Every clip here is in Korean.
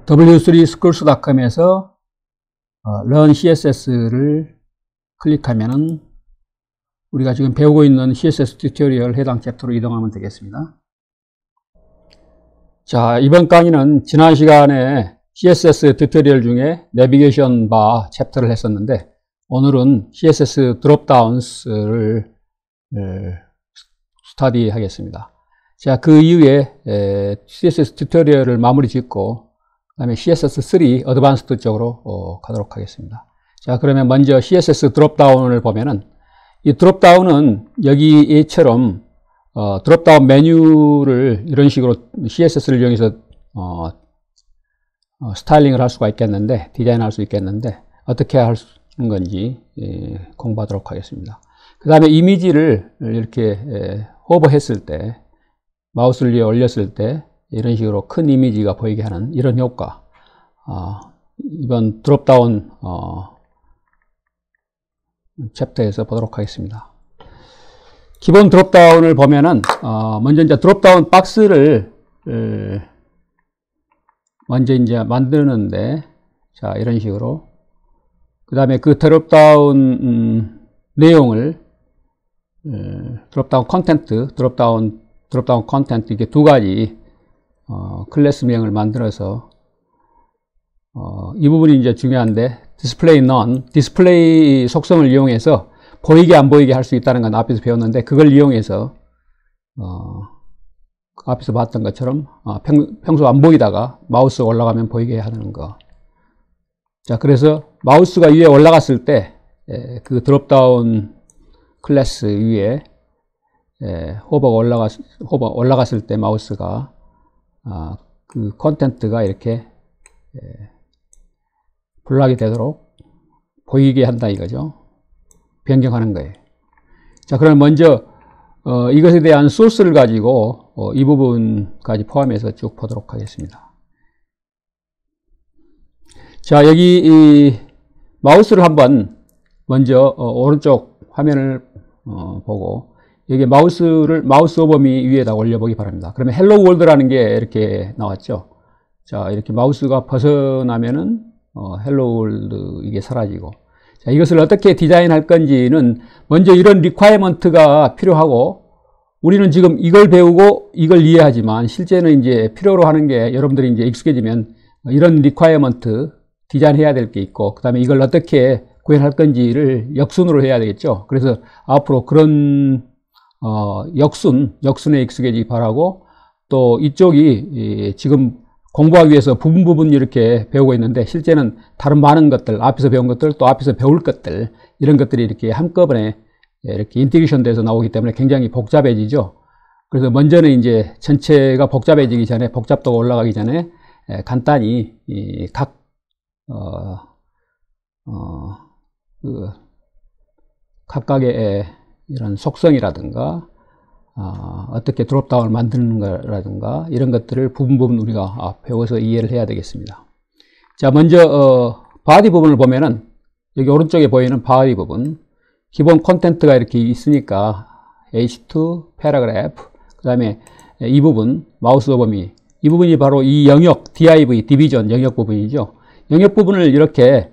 w3schools.com에서 Learn CSS를 클릭하면은 우리가 지금 배우고 있는 CSS 튜토리얼 해당 챕터로 이동하면 되겠습니다. 자, 이번 강의는 지난 시간에 CSS 튜토리얼 중에 내비게이션 바 챕터를 했었는데 오늘은 CSS 드롭다운스를 스터디 하겠습니다. 자, 그 이후에 CSS 튜토리얼을 마무리 짓고 그 다음에 CSS3 어드밴스드 쪽으로 가도록 하겠습니다. 자, 그러면 먼저 CSS 드롭다운을 보면은 이 드롭다운은 여기 얘처럼 드롭다운 메뉴를 이런 식으로 CSS를 이용해서 스타일링을 할 수가 있겠는데, 디자인할 수 있겠는데 어떻게 할 수 있는 건지 공부하도록 하겠습니다. 그 다음에 이미지를 이렇게 호버했을 때, 마우스를 위에 올렸을 때 이런 식으로 큰 이미지가 보이게 하는 이런 효과, 이번 드롭다운 챕터에서 보도록 하겠습니다. 기본 드롭다운을 보면은 먼저 이제 드롭다운 박스를 먼저 이제 만드는데, 자, 이런 식으로 그 다음에 그 드롭다운 내용을 드롭다운 컨텐트, 드롭다운 컨텐트, 이게 두 가지 클래스명을 만들어서 이 부분이 이제 중요한데, 디스플레이 none, 디스플레이 속성을 이용해서 보이게 안 보이게 할 수 있다는 건 앞에서 배웠는데, 그걸 이용해서 앞에서 봤던 것처럼 평소 안 보이다가 마우스 올라가면 보이게 하는 거. 자, 그래서 마우스가 위에 올라갔을 때 그 드롭다운 클래스 위에 호버가 올라갔을 때 마우스가 그 컨텐트가 이렇게 블락이 되도록 보이게 한다 이거죠. 변경하는 거예요. 자, 그럼 먼저 이것에 대한 소스를 가지고 이 부분까지 포함해서 쭉 보도록 하겠습니다. 자, 여기 이 마우스를 한번 먼저 오른쪽 화면을 보고 여기 마우스 오버미 위에다 올려보기 바랍니다. 그러면 헬로 월드라는 게 이렇게 나왔죠. 자, 이렇게 마우스가 벗어나면은 헬로 월드 이게 사라지고, 자, 이것을 어떻게 디자인할 건지는 먼저 이런 리퀘어먼트가 필요하고, 우리는 지금 이걸 배우고 이걸 이해하지만 실제는 이제 필요로 하는 게, 여러분들이 이제 익숙해지면 이런 리퀘어먼트 디자인해야 될 게 있고, 그 다음에 이걸 어떻게 구현할 건지를 역순으로 해야 되겠죠. 그래서 앞으로 그런 역순에 익숙해지기 바라고, 또 이쪽이 지금 공부하기 위해서 부분 이렇게 배우고 있는데, 실제는 다른 많은 것들, 앞에서 배운 것들, 또 앞에서 배울 것들, 이런 것들이 이렇게 한꺼번에 이렇게 인테그레이션 돼서 나오기 때문에 굉장히 복잡해지죠. 그래서 먼저는 이제 전체가 복잡해지기 전에, 복잡도가 올라가기 전에 간단히 각 각각의 이런 속성이라든가 어떻게 드롭다운을 만드는 거라든가 이런 것들을 부분 우리가 배워서 이해를 해야 되겠습니다. 자, 먼저 바디 부분을 보면은 여기 오른쪽에 보이는 바디 부분, 기본 콘텐트가 이렇게 있으니까 H2, 패러그래프, 그 다음에 이 부분 마우스 오버미, 이 부분이 바로 이 영역 div, 디비전 영역 부분이죠. 영역 부분을 이렇게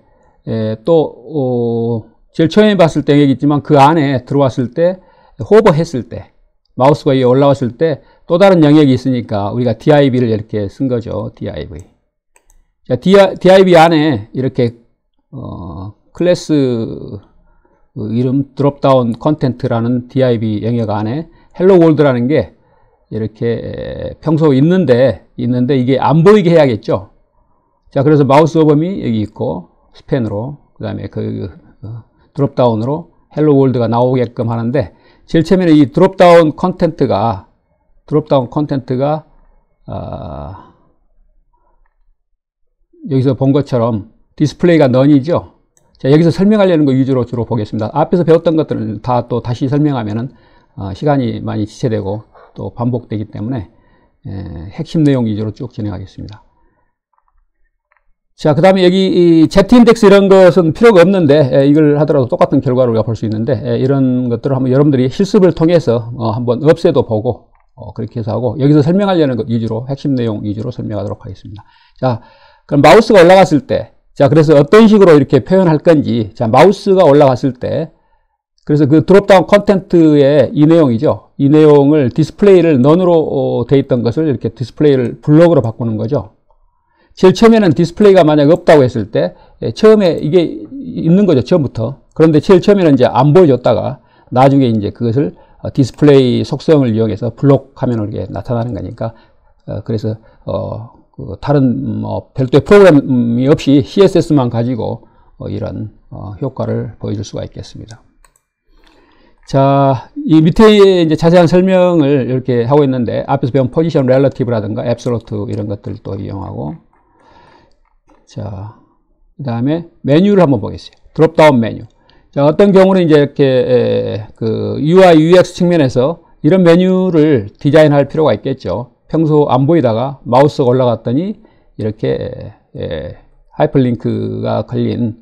또 제일 처음에 봤을 때 여기 있지만 그 안에 들어왔을 때, 호버 했을 때, 마우스가 위에 올라왔을 때 또 다른 영역이 있으니까 우리가 div를 이렇게 쓴 거죠. div. 자, div 안에 이렇게 클래스 이름 드롭다운 컨텐트라는 div 영역 안에 헬로 월드라는 게 이렇게 평소 있는데 이게 안 보이게 해야겠죠. 자, 그래서 마우스 오버미 여기 있고 스펜으로, 그 다음에 그 드롭다운으로 헬로 월드가 나오게끔 하는데, 제일 처음에는 이 드롭다운 컨텐트가 여기서 본 것처럼 디스플레이가 none이죠. 자, 여기서 설명하려는 거 위주로 주로 보겠습니다. 앞에서 배웠던 것들은 다 또 다시 설명하면은 시간이 많이 지체되고 또 반복되기 때문에 핵심 내용 위주로 쭉 진행하겠습니다. 자, 그 다음에 여기 이 Z인덱스 이런 것은 필요가 없는데, 이걸 하더라도 똑같은 결과를 우리가 볼 수 있는데, 이런 것들을 한번 여러분들이 실습을 통해서 한번 없애도 보고 그렇게 해서 하고, 여기서 설명하려는 것 위주로, 핵심 내용 위주로 설명하도록 하겠습니다. 자, 그럼 마우스가 올라갔을 때, 자, 그래서 어떤 식으로 이렇게 표현할 건지, 자, 마우스가 올라갔을 때, 그래서 그 드롭다운 컨텐트의 이 내용이죠. 이 내용을 디스플레이를 넌으로 돼 있던 것을 이렇게 디스플레이를 블록으로 바꾸는 거죠. 제일 처음에는 디스플레이가 만약 없다고 했을 때, 처음에 이게 있는 거죠. 처음부터. 그런데 제일 처음에는 이제 안 보여줬다가, 나중에 이제 그것을 디스플레이 속성을 이용해서 블록 화면으로 이렇게 나타나는 거니까, 그래서, 그 다른 뭐 별도의 프로그램이 없이 CSS만 가지고 이런 효과를 보여줄 수가 있겠습니다. 자, 이 밑에 이제 자세한 설명을 이렇게 하고 있는데, 앞에서 배운 포지션 렐러티브라든가 앱솔루트 이런 것들도 이용하고, 자, 그 다음에 메뉴를 한번 보겠어요. 드롭다운 메뉴. 자, 어떤 경우는 이제 이렇게 그 UI, UX 측면에서 이런 메뉴를 디자인할 필요가 있겠죠. 평소 안 보이다가 마우스가 올라갔더니 이렇게 하이퍼링크가 걸린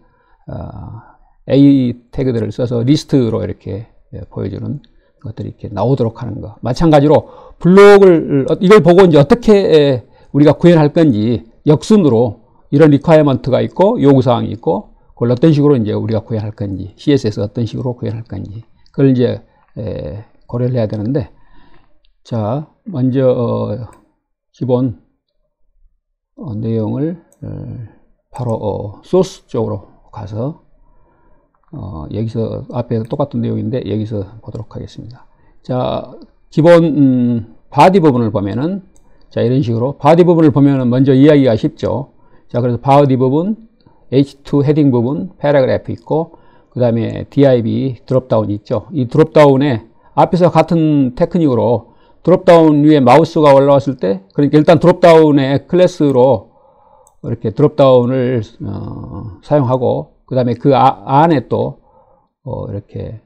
A 태그들을 써서 리스트로 이렇게 보여주는 것들이 이렇게 나오도록 하는 거. 마찬가지로 블록을 이걸 보고 이제 어떻게 우리가 구현할 건지 역순으로 이런 리퀘어먼트가 있고 요구사항이 있고 그걸 어떤 식으로 이제 우리가 구현할 건지 CSS 어떤 식으로 구현할 건지 그걸 이제 고려를 해야 되는데 자 먼저 기본 내용을 바로 소스 쪽으로 가서 여기서 앞에 똑같은 내용인데 여기서 보도록 하겠습니다. 자 기본 바디 부분을 보면은 자 이런 식으로 바디 부분을 보면은 먼저 이해하기가 쉽죠. 자 그래서 바디 부분 H2 헤딩 부분 패러그래프 있고 그 다음에 div 드롭다운이 있죠. 이 드롭다운에 앞에서 같은 테크닉으로 드롭다운 위에 마우스가 올라왔을 때 그러니까 일단 드롭다운의 클래스로 이렇게 드롭다운을 사용하고 그 다음에 그 안에 또 이렇게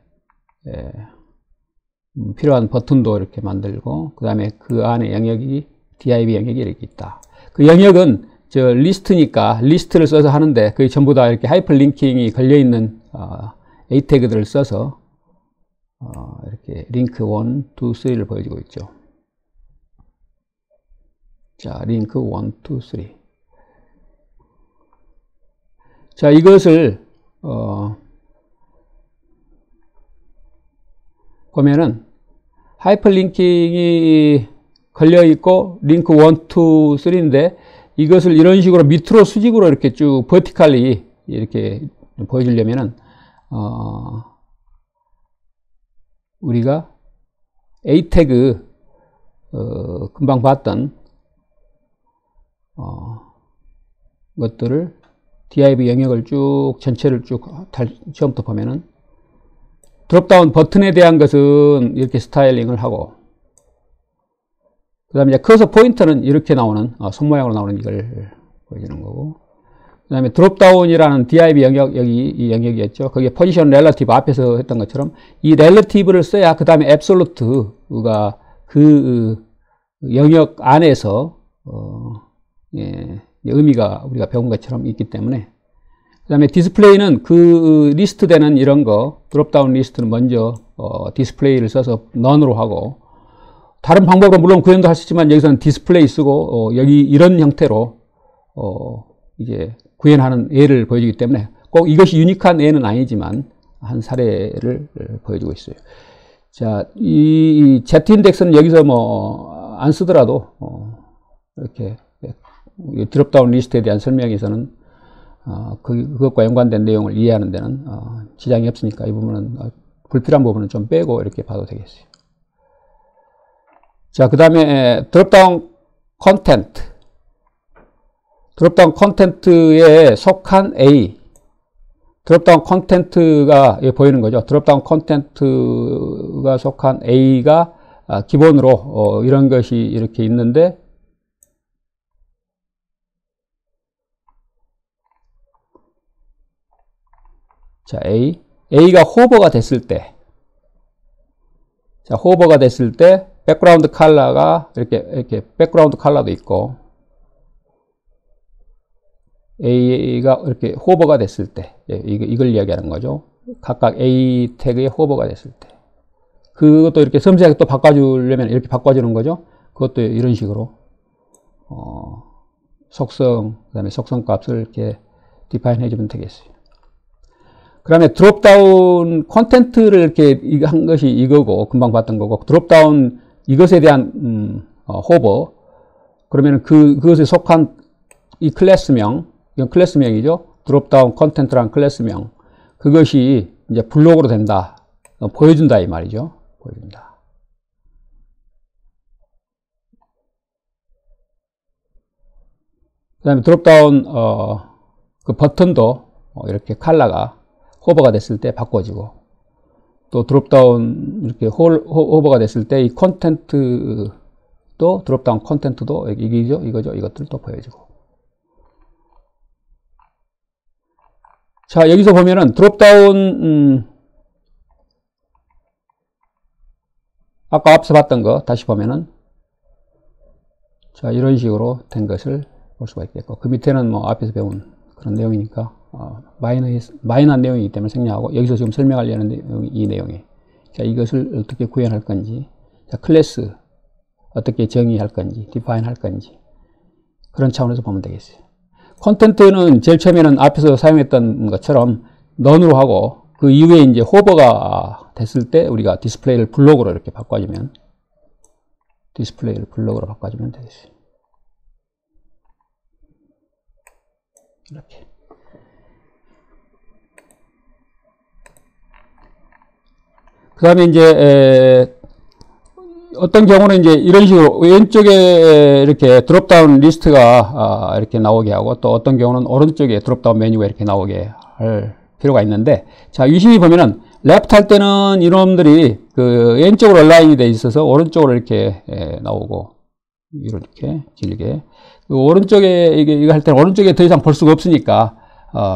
필요한 버튼도 이렇게 만들고 그 다음에 그 안에 영역이 div 영역이 이렇게 있다. 그 영역은 저 리스트니까 리스트를 써서 하는데 그게 전부 다 이렇게 하이퍼링킹이 걸려있는 A 태그들을 써서 이렇게 링크 1, 2, 3를 보여주고 있죠. 자, 링크 1, 2, 3. 자, 이것을 보면은 하이퍼링킹이 걸려있고 링크 1, 2, 3인데 이것을 이런 식으로 밑으로 수직으로 이렇게 쭉 버티컬리 이렇게 보여주려면은 우리가 A 태그 금방 봤던 것들을 div 영역을 쭉 전체를 쭉 처음부터 보면은 드롭다운 버튼에 대한 것은 이렇게 스타일링을 하고 그 다음에 이제 커서 포인터는 이렇게 나오는 손 모양으로 나오는 이걸 보여주는 거고 그 다음에 드롭다운이라는 div 영역 여기 이 영역이었죠. 거기에 포지션 렐러티브 앞에서 했던 것처럼 이 렐러티브를 써야 그 다음에 앱솔루트가 그 영역 안에서 의미가 우리가 배운 것처럼 있기 때문에 그 다음에 디스플레이는 그 리스트 되는 이런 거 드롭다운 리스트는 먼저 디스플레이를 써서 넌으로 하고 다른 방법으로 물론 구현도 할 수 있지만 여기서는 디스플레이 쓰고 여기 이런 형태로 이제 구현하는 예를 보여주기 때문에 꼭 이것이 유니크한 예는 아니지만 한 사례를 보여주고 있어요. 자, 이 Z-인덱스는 여기서 뭐 안 쓰더라도 이렇게 드롭다운 리스트에 대한 설명에서는 그것과 연관된 내용을 이해하는 데는 지장이 없으니까 이 부분은 불필요한 부분은 좀 빼고 이렇게 봐도 되겠어요. 자, 그 다음에 드롭다운 컨텐트. 드롭다운 컨텐트에 속한 A. 드롭다운 컨텐트가 보이는 거죠. 드롭다운 컨텐트가 속한 A가 기본으로 이런 것이 이렇게 있는데 자, A가 호버가 됐을 때 자, 호버가 됐을 때 백그라운드 컬러가 이렇게 백그라운드 컬러도 있고 A가 이렇게 호버가 됐을 때 이걸 이야기하는 거죠. 각각 A 태그의 호버가 됐을 때 그것도 이렇게 섬세하게 또 바꿔주려면 이렇게 바꿔주는 거죠. 그것도 이런 식으로 속성, 그 다음에 속성 값을 이렇게 디파인 해주면 되겠어요. 그 다음에 드롭다운 콘텐트를 이렇게 한 것이 이거고, 금방 봤던 거고, 드롭다운 이것에 대한, 호버. 그러면 그것에 속한 이 클래스명, 이건 클래스명이죠. 드롭다운 콘텐트란 클래스명. 그것이 이제 블록으로 된다. 보여준다, 이 말이죠. 보여준다. 그 다음에 드롭다운, 그 버튼도 이렇게 컬러가 호버가 됐을 때 바꿔지고, 또 드롭다운 이렇게 호버가 됐을 때 이 콘텐트도 드롭다운 콘텐트도 이거죠. 이것들도 보여지고. 자, 여기서 보면은 드롭다운 아까 앞서 봤던 거 다시 보면은 자, 이런 식으로 된 것을 볼 수가 있겠고, 그 밑에는 뭐 앞에서 배운 그런 내용이니까 마이너한 내용이기 때문에 생략하고, 여기서 지금 설명하려는 내용이 이 내용이에요. 자, 이것을 어떻게 구현할 건지, 자, 클래스 어떻게 정의할 건지, 디파인 할 건지, 그런 차원에서 보면 되겠어요. 콘텐트는 제일 처음에는 앞에서 사용했던 것처럼 넌으로 하고, 그 이후에 이제 호버가 됐을 때 우리가 디스플레이를 블록으로 이렇게 바꿔주면, 되겠어요. 이렇게. 그 다음에 이제, 어떤 경우는 이제 이런 식으로 왼쪽에 이렇게 드롭다운 리스트가 이렇게 나오게 하고, 또 어떤 경우는 오른쪽에 드롭다운 메뉴가 이렇게 나오게 할 필요가 있는데, 자, 유심히 보면은 레프트 할 때는 이놈들이 그 왼쪽으로 얼라인이 돼 있어서 오른쪽으로 이렇게 나오고, 이렇게 길게. 그 오른쪽에 이거 할 때는 오른쪽에 더 이상 볼 수가 없으니까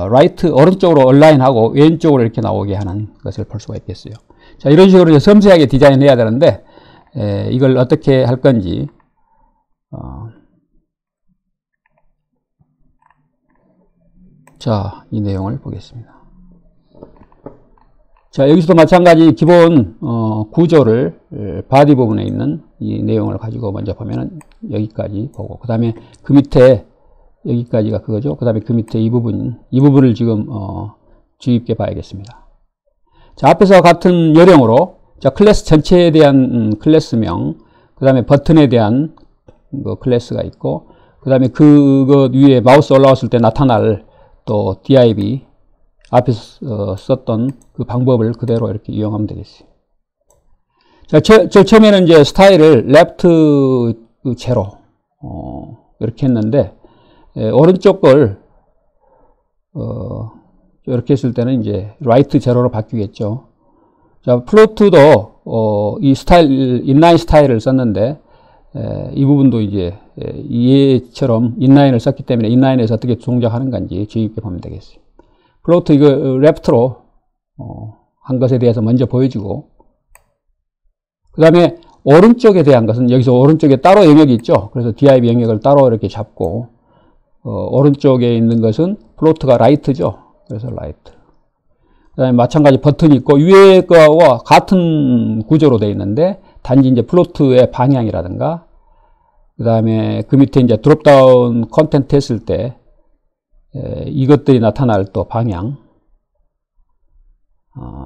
라이트 오른쪽으로 얼라인하고 왼쪽으로 이렇게 나오게 하는 것을 볼 수가 있겠어요. 자, 이런 식으로 이제 섬세하게 디자인해야 되는데, 이걸 어떻게 할 건지, 자, 이 내용을 보겠습니다. 자, 여기서도 마찬가지 기본 구조를 바디 부분에 있는 이 내용을 가지고 먼저 보면은 여기까지 보고, 그 다음에 그 밑에 여기까지가 그거죠. 그 다음에 그 밑에 이 부분을 지금 주의 깊게 봐야겠습니다. 자, 앞에서 같은 요령으로, 자, 클래스 전체에 대한 클래스명, 그 다음에 버튼에 대한 클래스가 있고, 그 다음에 그것 위에 마우스 올라왔을 때 나타날 또 div, 앞에서 썼던 그 방법을 그대로 이렇게 이용하면 되겠어요. 자, 저 처음에는 이제 스타일을 left 제로, 이렇게 했는데, 오른쪽 걸, 이렇게 했을 때는 이제 right 제로로 바뀌겠죠. 자, 플로트도, 이 스타일, 인라인 스타일을 썼는데, 이 부분도 이제, 얘처럼 인라인을 썼기 때문에 인라인에서 어떻게 동작하는 건지 주의 깊게 보면 되겠어요. 플로트 이거 레프트로, 한 것에 대해서 먼저 보여주고, 그 다음에 오른쪽에 대한 것은 여기서 오른쪽에 따로 영역이 있죠. 그래서 div 영역을 따로 이렇게 잡고, 오른쪽에 있는 것은 플로트가 라이트죠. 그래서 라이트. 그 다음에 마찬가지 버튼이 있고, 위에 거와 같은 구조로 되어 있는데, 단지 이제 플로트의 방향이라든가, 그 다음에 그 밑에 이제 드롭다운 컨텐트 했을 때, 이것들이 나타날 또 방향,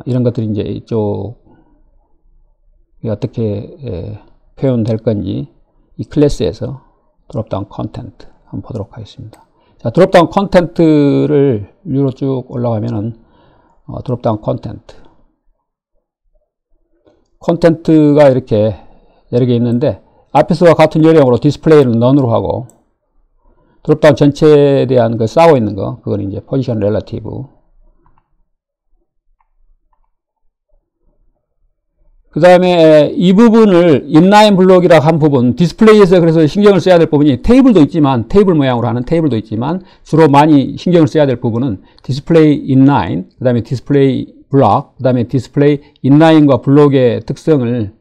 이런 것들이 이제 이쪽, 어떻게 표현될 건지, 이 클래스에서 드롭다운 컨텐트 한번 보도록 하겠습니다. 자, 드롭다운 컨텐트를 위로 쭉 올라가면은, 드롭다운 컨텐트가 이렇게 여러 개 있는데, 앞에서와 같은 요령으로 디스플레이를 넌으로 하고, 드롭다운 전체에 대한 그 싸워 있는 거, 그건 이제 포지션 렐러티브. 그 다음에 이 부분을 인라인 블록이라고 한 부분, 디스플레이에서 그래서 신경을 써야 될 부분이 테이블도 있지만, 테이블 모양으로 하는 테이블도 있지만, 주로 많이 신경을 써야 될 부분은 디스플레이 인라인, 그 다음에 디스플레이 블록, 그 다음에 디스플레이 인라인과 블록의 특성을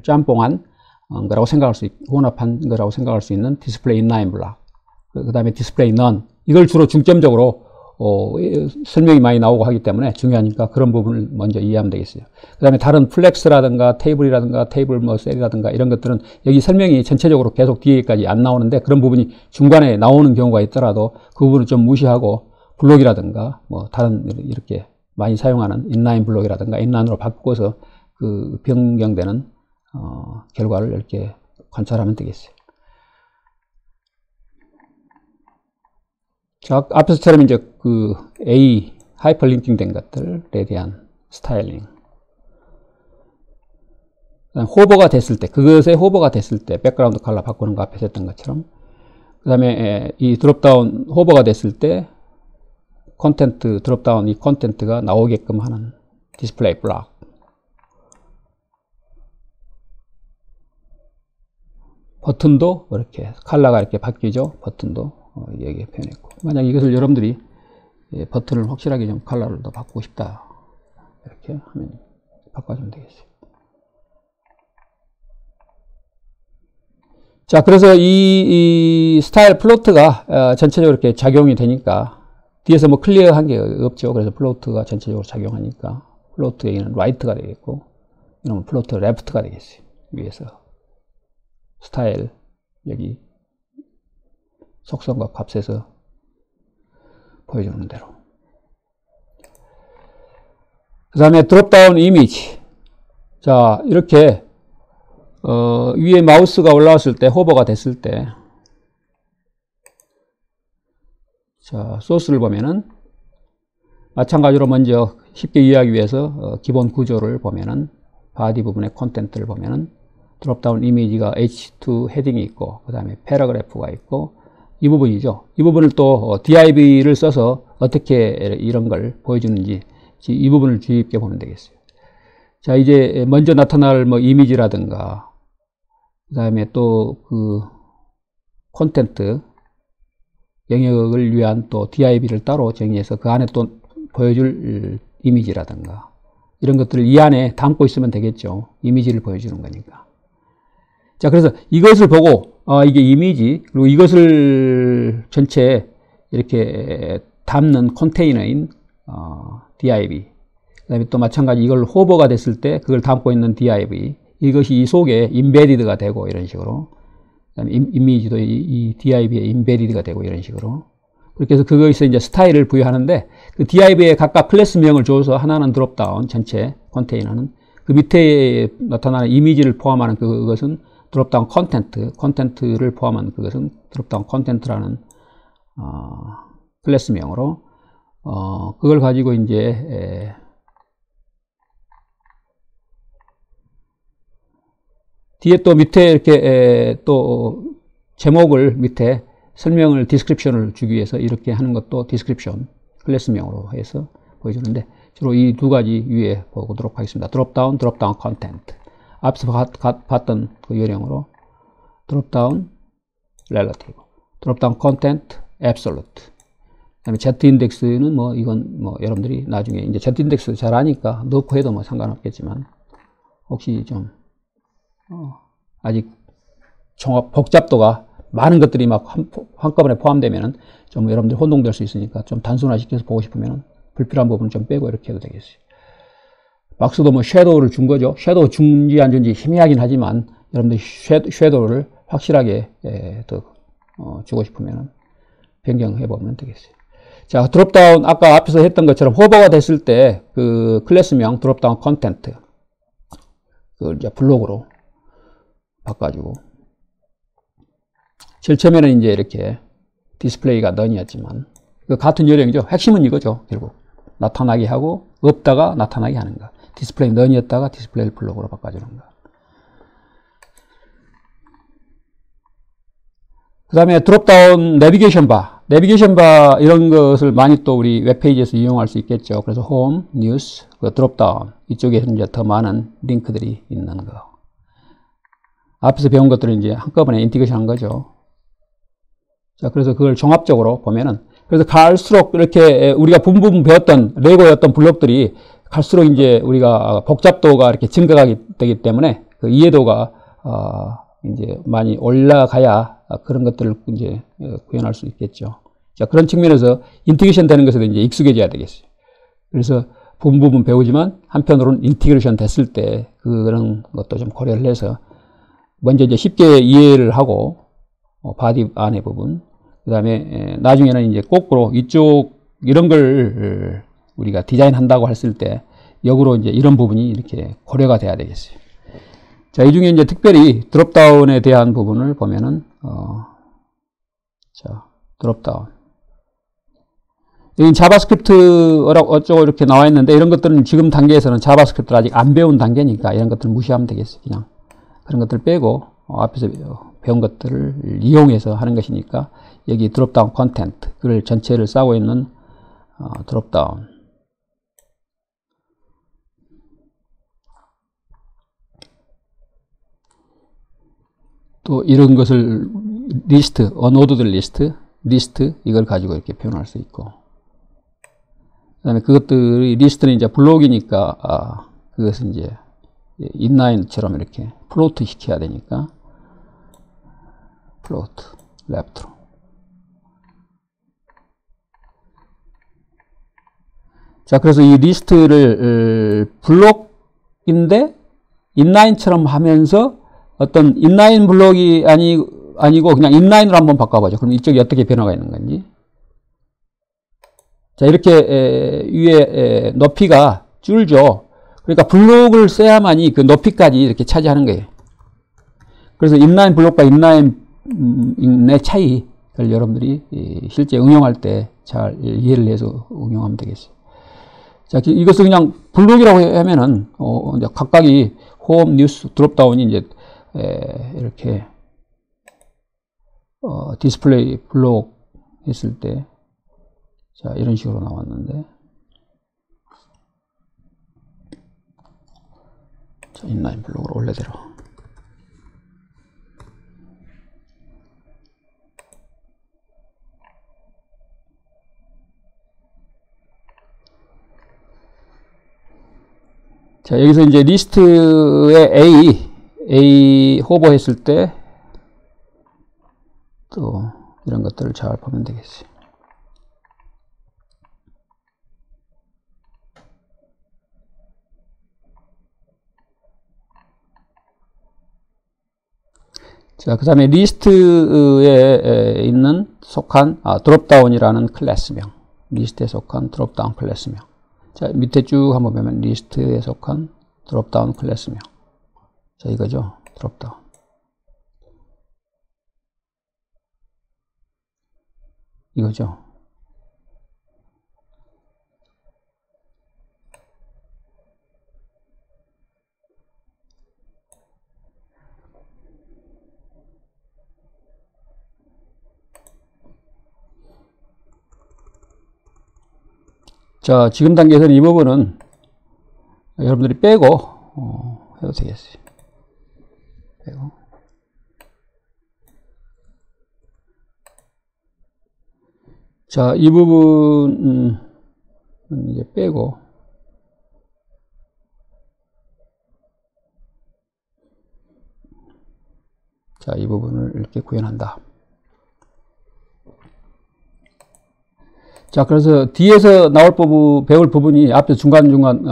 짬뽕한 거라고 생각할 수 있고, 혼합한 거라고 생각할 수 있는 디스플레이 인라인 블록, 그 다음에 디스플레이 넌, 이걸 주로 중점적으로 설명이 많이 나오고 하기 때문에 중요하니까 그런 부분을 먼저 이해하면 되겠어요. 그 다음에 다른 플렉스라든가 테이블이라든가 테이블 뭐 셀이라든가 이런 것들은 여기 설명이 전체적으로 계속 뒤에까지 안 나오는데 그런 부분이 중간에 나오는 경우가 있더라도 그 부분을 좀 무시하고 블록이라든가 뭐 다른 이렇게 많이 사용하는 인라인 블록이라든가 인라인으로 바꿔서 그 변경되는 결과를 이렇게 관찰하면 되겠어요. 자, 앞에서처럼 이제 그 A 하이퍼링킹 된 것들에 대한 스타일링. 호버가 됐을 때, 그것에 호버가 됐을 때, 백그라운드 컬러 바꾸는 거 앞에서 했던 것처럼. 그 다음에 이 드롭다운 호버가 됐을 때, 콘텐트, 드롭다운 이 콘텐트가 나오게끔 하는 디스플레이 블록. 버튼도 이렇게, 컬러가 이렇게 바뀌죠. 버튼도 여기에 표현했고. 만약 이것을 여러분들이 버튼을 확실하게 좀 컬러를 더 바꾸고 싶다. 이렇게 하면 바꿔주면 되겠어요. 자, 그래서 이 스타일 플로트가 전체적으로 이렇게 작용이 되니까 뒤에서 뭐 클리어한 게 없죠. 그래서 플로트가 전체적으로 작용하니까 플로트 여기는 라이트가 되겠고 이러면 플로트 레프트가 되겠어요. 위에서 스타일 여기 속성과 값에서 보여주는 대로. 그 다음에 드롭다운 이미지. 자, 이렇게 위에 마우스가 올라왔을 때, 호버가 됐을 때, 자, 소스를 보면은, 마찬가지로 먼저 쉽게 이해하기 위해서 기본 구조를 보면은, 바디 부분의 콘텐츠를 보면은, 드롭다운 이미지가 H2 헤딩이 있고, 그 다음에 패러그래프가 있고, 이 부분이죠. 이 부분을 또 div를 써서 어떻게 이런 걸 보여주는지, 이 부분을 주의 깊게 보면 되겠어요. 자, 이제 먼저 나타날 뭐 이미지라든가, 그 다음에 또 그 콘텐트 영역을 위한 또 div를 따로 정의해서 그 안에 또 보여줄 이미지라든가 이런 것들을 이 안에 담고 있으면 되겠죠. 이미지를 보여주는 거니까. 자, 그래서 이것을 보고 이게 이미지, 그리고 이것을 전체 이렇게 담는 컨테이너인 div, 그 다음에 또 마찬가지 이걸 호버가 됐을 때 그걸 담고 있는 div, 이것이 이 속에 임베디드가 되고 이런 식으로, 그 다음에 이미지도 이 div에 임베디드가 되고 이런 식으로, 그렇게 해서 그거에서 이제 스타일을 부여하는데 그 div에 각각 클래스명을 줘서 하나는 드롭다운 전체 컨테이너는, 그 밑에 나타나는 이미지를 포함하는 그것은 드롭다운 콘텐트를 포함한 그것은 드롭다운 콘텐트라는 클래스명으로 그걸 가지고 이제 뒤에 또 밑에 이렇게 또 제목을 밑에 설명을 디스크립션을 주기 위해서 이렇게 하는 것도 디스크립션 클래스명으로 해서 보여주는데 주로 이 두 가지 위에 보도록 하겠습니다. 드롭다운 콘텐트. 앞서 봤던 그 요령으로 드롭다운 렐러티브, 드롭다운 콘텐트 앱솔루트. 그다음에 Z-인덱스는 뭐 이건 뭐 여러분들이 나중에 이제 Z-인덱스 잘 아니까 넣고 해도 뭐 상관없겠지만 혹시 좀 아직 복잡도가 많은 것들이 막 한꺼번에 포함되면은 좀 여러분들이 혼동될 수 있으니까 좀 단순화시켜서 보고 싶으면은 불필요한 부분을 좀 빼고 이렇게 해도 되겠어요. 막스도 뭐 섀도우를 준 거죠. 섀도우 준지 안 준지 희미하긴 하지만 여러분들이 섀도우를 확실하게 더 주고 싶으면 변경해 보면 되겠어요. 자, 드롭다운 아까 앞에서 했던 것처럼 호버가 됐을 때 그 클래스명 드롭다운 컨텐트 그걸 이제 블록으로 바꿔주고, 제일 처음에는 이제 이렇게 디스플레이가 넌이었지만 그 같은 요령이죠. 핵심은 이거죠. 결국 나타나게 하고 없다가 나타나게 하는 거. 디스플레이 넌이었다가 디스플레이 블록으로 바꿔주는 거. 그 다음에 드롭다운 내비게이션 바. 내비게이션 바 이런 것을 많이 또 우리 웹페이지에서 이용할 수 있겠죠. 그래서 홈, 뉴스, 그 드롭다운 이쪽에 이제 더 많은 링크들이 있는 거. 앞에서 배운 것들을 이제 한꺼번에 인티그레이션 한 거죠. 자, 그래서 그걸 종합적으로 보면은, 그래서 갈수록 이렇게 우리가 부분 배웠던 레고의 어떤 블록들이 갈수록 이제 우리가 복잡도가 이렇게 증가하게 되기 때문에 그 이해도가 이제 많이 올라가야 그런 것들을 이제 구현할 수 있겠죠. 자, 그런 측면에서 인티그레이션 되는 것에 이제 익숙해져야 되겠어요. 그래서 부분 배우지만 한편으로는 인티그레이션 됐을 때 그런 것도 좀 고려를 해서 먼저 이제 쉽게 이해를 하고 바디 안의 부분, 그 다음에 나중에는 이제 거꾸로 이런 걸 우리가 디자인한다고 했을 때 역으로 이제 이런 부분이 이렇게 고려가 돼야 되겠어요. 자, 이 중에 이제 특별히 드롭다운에 대한 부분을 보면은 자, 드롭다운. 여기 자바스크립트 어쩌고 이렇게 나와 있는데 이런 것들은 지금 단계에서는 자바스크립트를 아직 안 배운 단계니까 이런 것들 무시하면 되겠어요. 그냥 그런 것들 빼고 앞에서 배운 것들을 이용해서 하는 것이니까 여기 드롭다운 컨텐트, 그걸 전체를 싸고 있는 드롭다운. 또 이런 것을 리스트, 어노드드 리스트 이걸 가지고 이렇게 표현할 수 있고, 그 다음에 그것들이 리스트는 이제 블록이니까 그것은 이제 인라인처럼 이렇게 플로트 시켜야 되니까 플로트 레프트로. 자, 그래서 이 리스트를 블록인데 인라인처럼 하면서 어떤 인라인 블록이 아니고 그냥 인라인으로 한번 바꿔보죠. 그럼 이쪽이 어떻게 변화가 있는 건지. 자, 이렇게 위에 높이가 줄죠. 그러니까 블록을 써야만이 그 높이까지 이렇게 차지하는 거예요. 그래서 인라인 블록과 인라인의 차이를 여러분들이 실제 응용할 때 잘 이해를 해서 응용하면 되겠어요. 자, 이것을 그냥 블록이라고 하면은 이제 각각이 홈, 뉴스, 드롭다운이 이제 이렇게 디스플레이 블록 했을 때 자, 이런 식으로 나왔는데, 자, 인라인 블록으로 원래대로. 자, 여기서 이제 리스트에 A 호버 했을 때 또 이런 것들을 잘 보면 되겠어요. 자, 그 다음에 리스트에 있는 속한 드롭다운이라는 클래스명, 리스트에 속한 드롭다운 클래스명. 자, 밑에 쭉 한번 보면 리스트에 속한 드롭다운 클래스명. 자, 이거죠. 드롭다운. 이거죠. 자, 지금 단계에서는 이 부분은 여러분들이 빼고 해도 되겠어요. 빼고. 자, 이 부분은 이제 빼고. 자, 이 부분을 이렇게 구현한다. 자, 그래서 뒤에서 나올 부분, 배울 부분이 앞에 중간중간,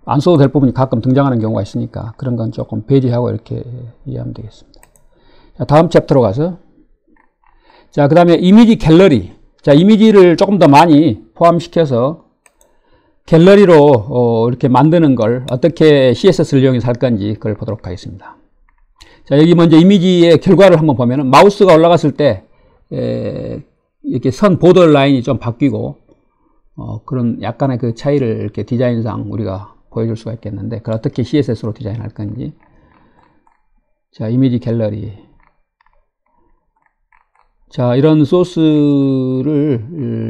안 써도 될 부분이 가끔 등장하는 경우가 있으니까 그런 건 조금 배제하고 이렇게 이해하면 되겠습니다. 자, 다음 챕터로 가서. 자, 그 다음에 이미지 갤러리. 자, 이미지를 조금 더 많이 포함시켜서 갤러리로 이렇게 만드는 걸 어떻게 CSS를 이용해서 할 건지 그걸 보도록 하겠습니다. 자, 여기 먼저 이미지의 결과를 한번 보면은 마우스가 올라갔을 때 이렇게 선 보더 라인이 좀 바뀌고 그런 약간의 그 차이를 이렇게 디자인상 우리가 보여줄 수가 있겠는데 그걸 어떻게 CSS로 디자인할 건지. 자, 이미지 갤러리. 자, 이런 소스를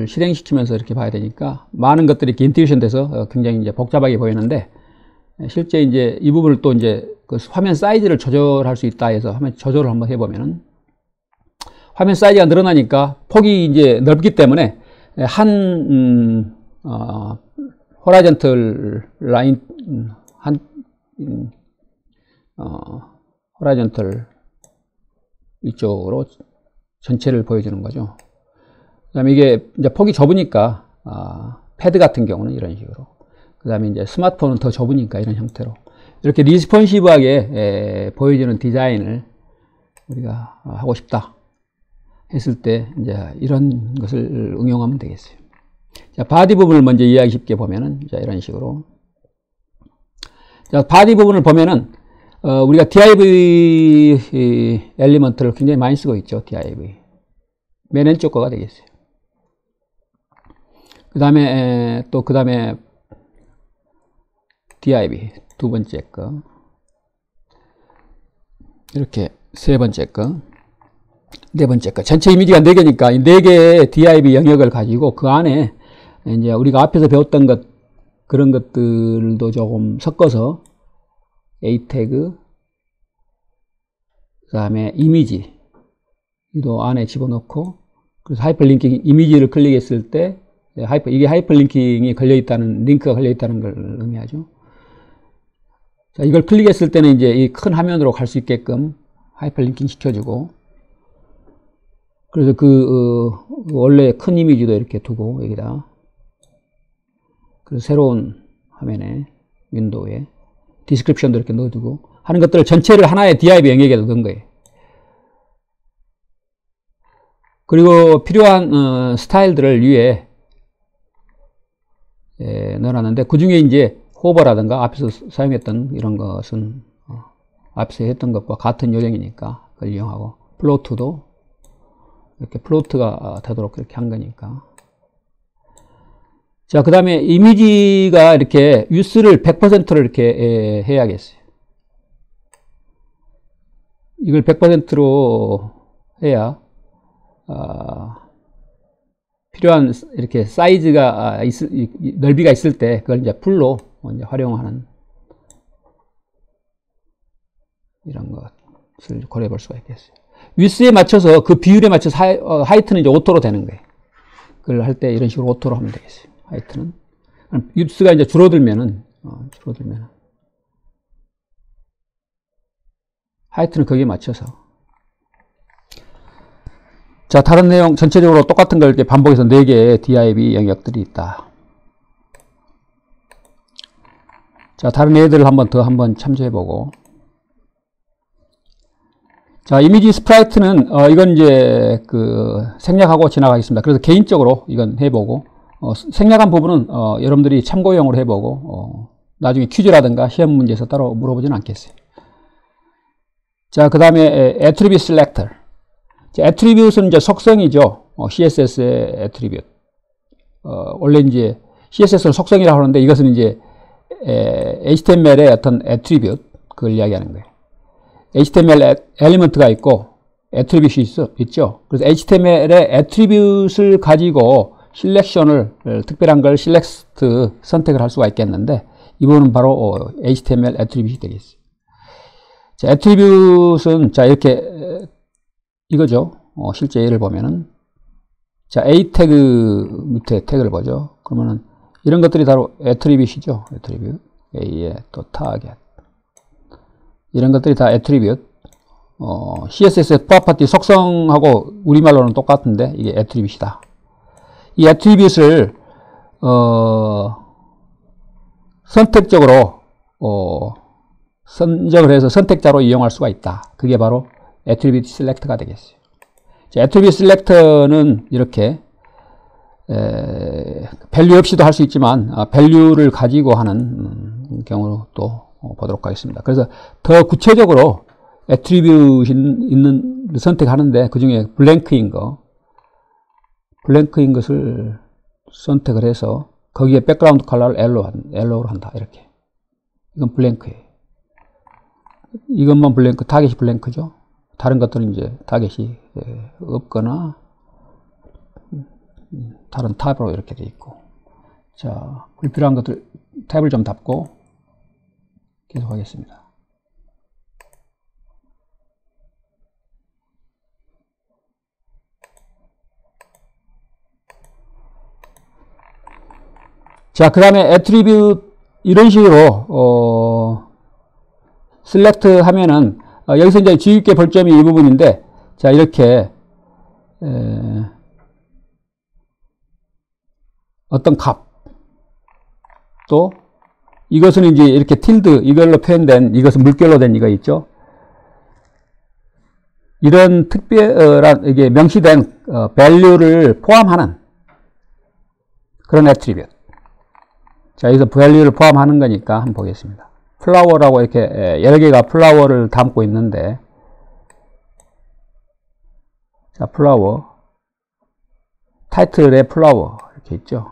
실행시키면서 이렇게 봐야 되니까 많은 것들이 이렇게 인티그레이션 돼서 굉장히 이제 복잡하게 보이는데 실제 이제 이 부분을 또 이제 그 화면 사이즈를 조절할 수 있다 해서 화면 조절을 한번 해보면은 화면 사이즈가 늘어나니까 폭이 이제 넓기 때문에 한 호라이전털 라인 호라이전털 이쪽으로 전체를 보여주는 거죠. 그다음에 이게 이제 폭이 좁으니까 패드 같은 경우는 이런 식으로. 그다음에 이제 스마트폰은 더 좁으니까 이런 형태로 이렇게 리스폰시브하게 보여지는 디자인을 우리가 하고 싶다 했을 때 이제 이런 것을 응용하면 되겠어요. 자, 바디 부분을 먼저 이해하기 쉽게 보면은 자, 이런 식으로. 자, 바디 부분을 보면은 우리가 div 엘리먼트를 굉장히 많이 쓰고 있죠. div. 맨 왼쪽 거가 되겠어요. 그 다음에 div 두 번째 거, 이렇게 세 번째 거, 네 번째 거. 전체 이미지가 4개니까 이 4개의 div 영역을 가지고 그 안에 이제 우리가 앞에서 배웠던 것, 그런 것들도 조금 섞어서 a 태그, 그 다음에 이미지 이도 안에 집어넣고, 그래서 하이퍼링킹, 이미지를 클릭했을 때 이게 하이퍼링킹이 걸려있다는, 링크가 걸려있다는 걸 의미하죠. 자, 이걸 클릭했을 때는 이제 이 큰 화면으로 갈 수 있게끔 하이퍼링킹 시켜주고, 그래서 원래 큰 이미지도 이렇게 두고, 여기다. 그래서 새로운 화면에, 윈도우에, 디스크립션도 이렇게 넣어두고, 하는 것들을 전체를 하나의 div 영역에 넣은 거예요. 그리고 필요한 스타일들을 위에 넣어놨는데, 그 중에 이제 호버라든가 앞에서 사용했던 이런 것은 앞에서 했던 것과 같은 요령이니까 그걸 이용하고, 플로트도 이렇게 플로트가 되도록 이렇게 한 거니까. 자, 그 다음에 이미지가 이렇게 유스를 100%로 이렇게 해야겠어요. 이걸 100%로 해야 필요한 이렇게 사이즈가 넓이가 있을 때 그걸 이제 풀로 이제 활용하는 이런 것을 고려해 볼 수가 있겠어요. 위스에 맞춰서 그 비율에 맞춰서 하이트는 이제 오토로 되는 거예요. 그걸 할 때 이런 식으로 오토로 하면 되겠어요. 하이트는 위스가 이제 줄어들면은 하이트는 거기에 맞춰서. 자, 다른 내용 전체적으로 똑같은 걸 이렇게 반복해서 4개의 div 영역들이 있다. 자, 다른 애들을 한번 참조해보고. 자, 이미지 스프라이트는, 이건 이제, 생략하고 지나가겠습니다. 그래서 개인적으로 이건 해보고, 생략한 부분은, 여러분들이 참고용으로 해보고, 나중에 퀴즈라든가 시험 문제에서 따로 물어보지는 않겠어요. 자, 그 다음에, attribute selector. 자, attribute은 이제 속성이죠. CSS의 attribute. 원래 이제, CSS는 속성이라고 하는데, 이것은 이제, HTML의 어떤 attribute, 그걸 이야기하는 거예요. HTML 엘리먼트가 있고 애트리뷰트이 있죠. 그래서 HTML의 애트리뷰트를 가지고 셀렉션을, 특별한 걸 셀렉트 선택을 할 수가 있겠는데, 이 부분은 바로 HTML 애트리뷰트이 되겠어요. 자, 애트리뷰트는 자, 이렇게 이거죠. 실제 예를 보면은, 자, A 태그 밑에 태그를 보죠. 그러면은 이런 것들이 바로 애트리뷰트이죠. 애트리뷰트. A의 또 타겟. 이런 것들이 다 애트리뷰트. CSS의 프로퍼티 속성하고 우리말로는 똑같은데 이게 애트리뷰트이다. 이 애트리뷰트를 선택적으로 선정을 해서 선택자로 이용할 수가 있다. 그게 바로 애트리뷰트 셀렉터가 되겠어요. 자, 애트리뷰트 셀렉터는 이렇게 밸류 없이도 할 수 있지만 밸류를 가지고 하는 경우로 또 보도록 하겠습니다. 그래서 더 구체적으로 애트리뷰트 있는 선택하는데 그 중에 블랭크인 것을 선택을 해서 거기에 백그라운드 컬러를 옐로우로 한다. 이렇게. 이건 블랭크예요. 이것만 블랭크, 타겟이 블랭크죠. 다른 것들은 이제 타겟이 없거나 다른 탑으로 이렇게 돼 있고. 자, 불필요한 것들 탭을 좀 닫고 계속 하겠습니다. 자, 그 다음에 attribute 이런 식으로 select 하면은 여기서 이제 주의 깊게 볼 점이 이 부분인데, 자, 이렇게 어떤 값, 또 이것은 이제 이렇게 tilde 이걸로 표현된, 이것은 물결로 된 이거 있죠. 이런 특별한, 이게 명시된 value를 포함하는 그런 attribute. 자, 여기서 value를 포함하는 거니까 한번 보겠습니다. flower라고 이렇게 여러 개가 flower를 담고 있는데, 자, flower, 타이틀에 flower 이렇게 있죠.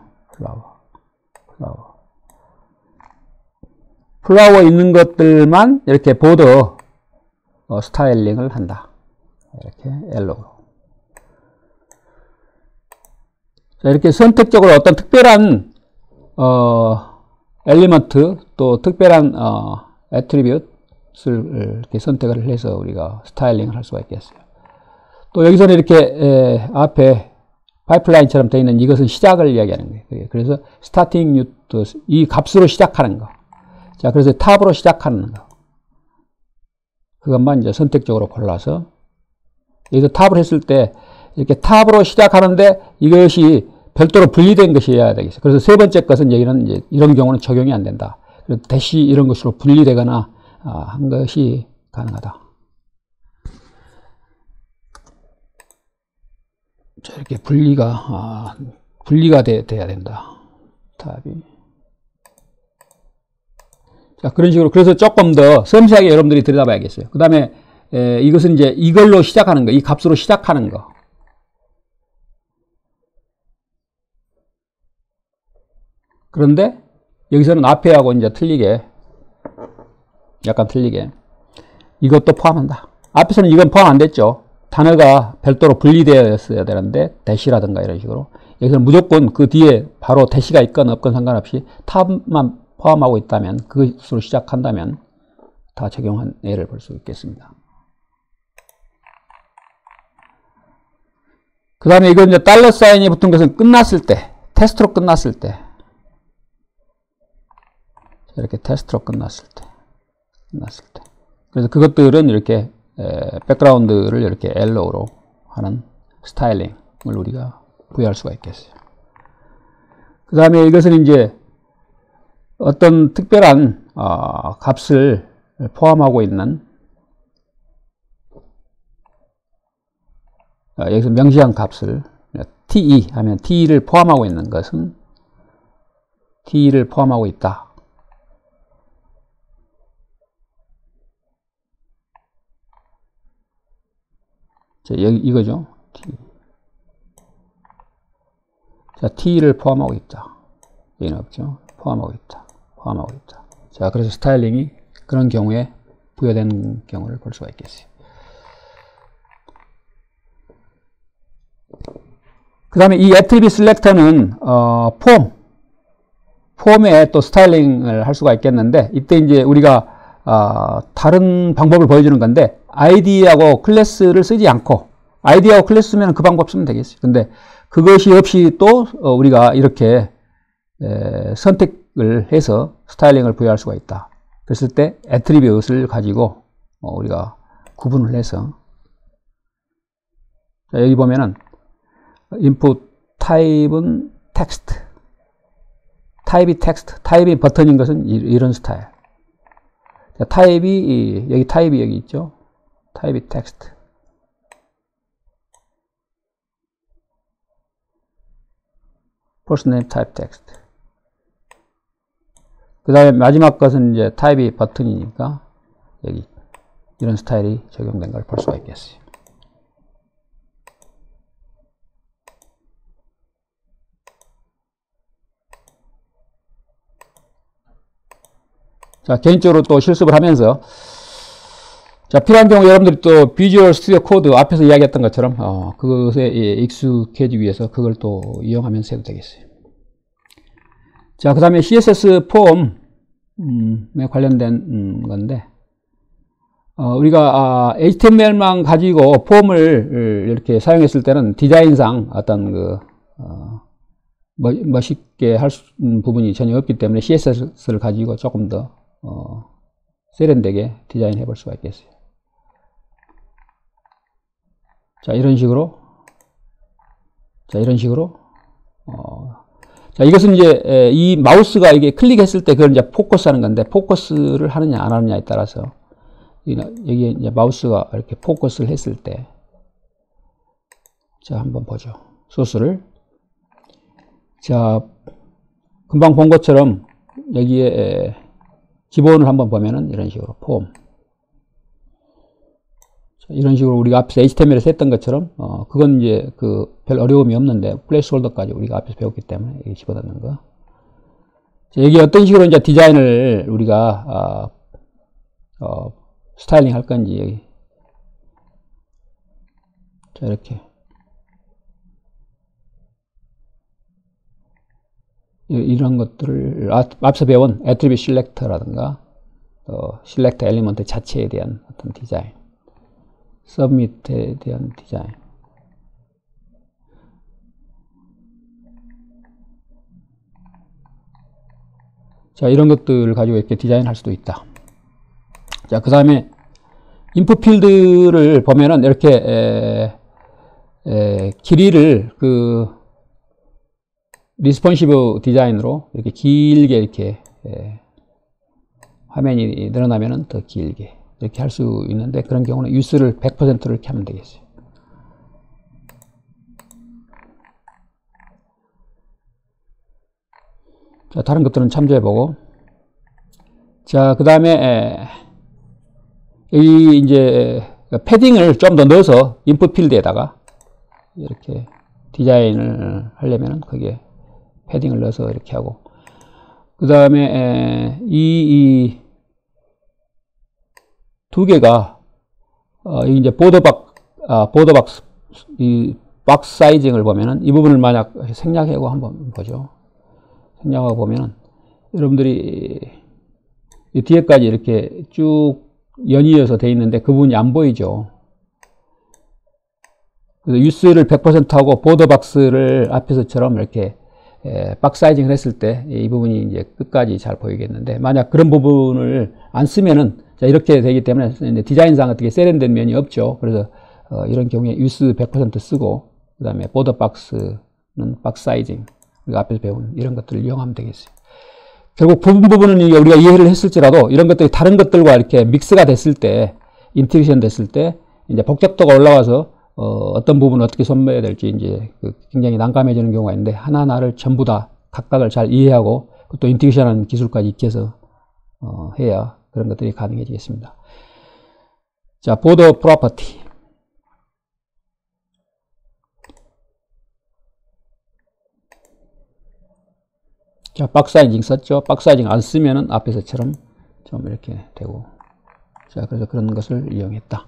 flower 있는 것들만 이렇게 보더 스타일링을 한다. 이렇게 L로. 자, 이렇게 선택적으로 어떤 특별한 엘리먼트, 또 특별한 애트리뷰트를 이렇게 선택을 해서 우리가 스타일링을 할 수가 있겠어요. 또 여기서는 이렇게 앞에 파이프라인처럼 되어 있는 이것은 시작을 이야기하는 거예요. 그래서 스타팅 유트, 이 값으로 시작하는 거. 자, 그래서 탑으로 시작하는 거. 그것만 이제 선택적으로 골라서, 여기서 탑을 했을 때 이렇게 탑으로 시작하는데 이것이 별도로 분리된 것이어야 되겠어요. 그래서 세 번째 것은 여기는 이제 이런 경우는 적용이 안 된다. 그래서 대시 이런 것으로 분리되거나 한 것이 가능하다. 자, 이렇게 분리가 돼야 된다. 탑이. 자, 그런 식으로. 그래서 조금 더 섬세하게 여러분들이 들여다봐야겠어요. 그 다음에, 이것은 이제 이걸로 시작하는 거, 이 값으로 시작하는 거. 그런데, 여기서는 앞에하고 이제 틀리게, 약간 틀리게, 이것도 포함한다. 앞에서는 이건 포함 안 됐죠. 단어가 별도로 분리되었어야 되는데, 대시라든가 이런 식으로. 여기서는 무조건 그 뒤에 바로 대시가 있건 없건 상관없이 탑만 포함하고 있다면, 그것으로 시작한다면 다 적용한 예를 볼 수 있겠습니다. 그 다음에 이건 이제 달러 사인이 붙은 것은 끝났을 때, 테스트로 끝났을 때, 이렇게 테스트로 끝났을 때. 그래서 그것들은 이렇게 백그라운드를 이렇게 옐로우로 하는 스타일링을 우리가 부여할 수가 있겠어요. 그 다음에 이것은 이제 어떤 특별한 값을 포함하고 있는, 여기서 명시한 값을 te 하면 te를 포함하고 있는 것은 te를 포함하고 있다. 자, 여기 이거죠. t. 자, te를 포함하고 있다. 여기는 없죠. 포함하고 있다. 자, 그래서 스타일링이 그런 경우에 부여된 경우를 볼 수가 있겠어요. 그 다음에 이 attribute selector는 폼에 또 스타일링을 할 수가 있겠는데, 이때 이제 우리가 다른 방법을 보여주는 건데, id하고 클래스를 쓰지 않고, id하고 클래스 쓰면 그 방법 쓰면 되겠어요. 근데 그것이 없이 또 우리가 이렇게 선택을 해서 스타일링을 부여할 수가 있다. 그랬을 때 attribute을 가지고 우리가 구분을 해서, 자, 여기 보면은 input 타입은 텍스트, 타입이 텍스트, 타입이 버튼인 것은 이런 스타일. 자, 타입이 여기 타입이 여기 있죠. 타입이 텍스트. first name type text. 그 다음에 마지막 것은 이제 타입이 버튼이니까 여기 이런 스타일이 적용된 걸 볼 수가 있겠어요. 자, 개인적으로 또 실습을 하면서, 자, 필요한 경우 여러분들이 또 비주얼 스튜디오 코드 앞에서 이야기했던 것처럼 그것에 익숙해지기 위해서 그걸 또 이용하면서 해도 되겠어요. 자, 그 다음에 CSS 폼에 관련된 건데, 우리가 HTML만 가지고 폼을 이렇게 사용했을 때는 디자인상 어떤 멋있게 할 부분이 전혀 없기 때문에 CSS를 가지고 조금 더 세련되게 디자인해 볼 수가 있겠어요. 자, 이런 식으로 자, 이것은 이제 이 마우스가 이게 클릭했을 때 그걸 이제 포커스 하는 건데, 포커스를 하느냐 안 하느냐에 따라서 여기에 이제 마우스가 이렇게 포커스를 했을 때, 자, 한번 보죠. 소스를. 자, 금방 본 것처럼 여기에 기본을 한번 보면은 이런 식으로 폼. 자, 이런 식으로 우리가 앞에서 HTML에서 했던 것처럼, 그건 이제 별 어려움이 없는데, 플레이스홀더까지 우리가 앞에서 배웠기 때문에 여기 집어넣는 거. 자, 여기 어떤 식으로 이제 디자인을 우리가, 스타일링 할 건지, 여기. 자, 이렇게. 이런 것들을 앞서 배운 애트리뷰 실렉터라든가 실렉터 엘리먼트 자체에 대한 어떤 디자인, 서브밋에 대한 디자인. 자, 이런 것들을 가지고 이렇게 디자인할 수도 있다. 자, 그 다음에 인풋 필드를 보면은 이렇게 길이를 리스폰시브 디자인으로 이렇게 길게 이렇게 화면이 늘어나면은 더 길게 이렇게 할 수 있는데, 그런 경우는 유스를 100%로 이렇게 하면 되겠어요. 자, 다른 것들은 참조해보고. 자, 그 다음에 여기 이제 패딩을 좀 더 넣어서 인풋 필드에다가 이렇게 디자인을 하려면은 거기에 패딩을 넣어서 이렇게 하고, 그 다음에 이 두 개가 이제 보더박스 이 박스 사이징을 보면은 이 부분을 만약 생략하고 한번 보죠. 생략하고 보면은 여러분들이 이 뒤에까지 이렇게 쭉 연이어서 돼 있는데 그 부분이 안 보이죠. 그래서 유스를 100% 하고 보더박스를 앞에서처럼 이렇게 박스 사이징을 했을 때 이 부분이 이제 끝까지 잘 보이겠는데, 만약 그런 부분을 안 쓰면은, 자, 이렇게 되기 때문에 디자인상 어떻게 세련된 면이 없죠. 그래서 이런 경우에 유스 100% 쓰고, 그 다음에 보더 박스는 박스 사이징, 우리가 앞에서 배운 이런 것들을 이용하면 되겠어요. 결국 부분은 우리가 이해를 했을지라도 이런 것들이 다른 것들과 이렇게 믹스가 됐을 때, 인테그레이션 됐을 때 이제 복잡도가 올라와서 어떤 부분을 어떻게 손봐야 될지 이제 굉장히 난감해지는 경우가 있는데, 하나하나를 전부 다 각각을 잘 이해하고 또 인테그레이션하는 기술까지 익혀서 해야 그런 것들이 가능해지겠습니다. 자, 보더 프로퍼티. 자, 박스 사이징 썼죠. 박스 사이징 안 쓰면은 앞에서처럼 좀 이렇게 되고. 자, 그래서 그런 것을 이용했다.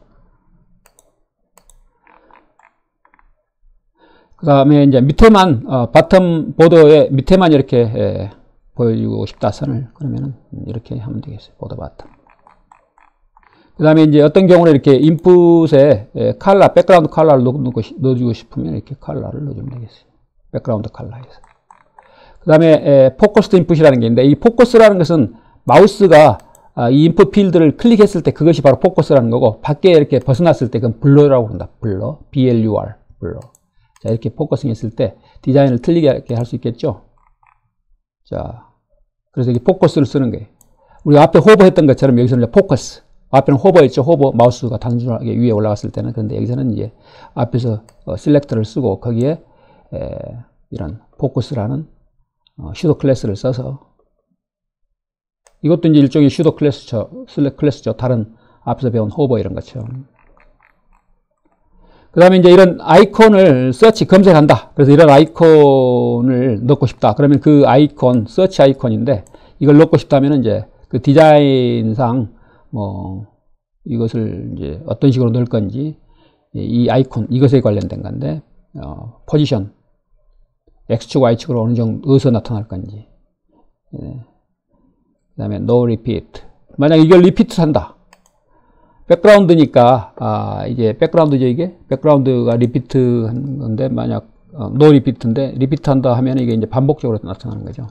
그 다음에 이제 밑에만, 바텀 보더의 밑에만 이렇게 보여주고 싶다, 선을. 그러면은 이렇게 하면 되겠어요. 보더 바텀. 그 다음에 이제 어떤 경우는 이렇게 인풋에 컬러, 백그라운드 컬러를 넣어주고 싶으면 이렇게 컬러를 넣어주면 되겠어요. 백그라운드 컬러에서. 그 다음에 포커스드 인풋이라는 게 있는데, 이 포커스라는 것은 마우스가 이 인풋 필드를 클릭했을 때 그것이 바로 포커스라는 거고, 밖에 이렇게 벗어났을 때 그건 블러라고 한다. 블러. BLUR. 블러. 자, 이렇게 포커싱 했을 때 디자인을 틀리게 할 수 있겠죠. 자, 그래서 이게 포커스를 쓰는 거예요. 우리가 앞에 호버 했던 것처럼 여기서는 이제 포커스. 앞에는 호버였죠. 호버. 마우스가 단순하게 위에 올라갔을 때는. 그런데 여기서는 이제 앞에서 셀렉터를 쓰고 거기에 이런 포커스라는 슈도 클래스를 써서, 이것도 이제 일종의 슈도 클래스죠. 다른 앞에서 배운 호버 이런 것처럼. 그 다음에 이제 이런 아이콘을 서치 검색한다. 그래서 이런 아이콘을 넣고 싶다. 그러면 그 아이콘, 서치 아이콘인데, 이걸 넣고 싶다면 이제 그 디자인상 이것을 이제 어떤 식으로 넣을 건지, 이 아이콘, 이것에 관련된 건데, 포지션, X축, Y축으로 어느 정도 어디서 나타날 건지. 그 다음에 no repeat. 만약 이걸 리피트 한다. 백그라운드니까, 이게 백그라운드죠, 이게? 백그라운드가 리피트 한 건데, 만약, no repeat인데, 리피트 한다 하면 이게 이제 반복적으로 나타나는 거죠.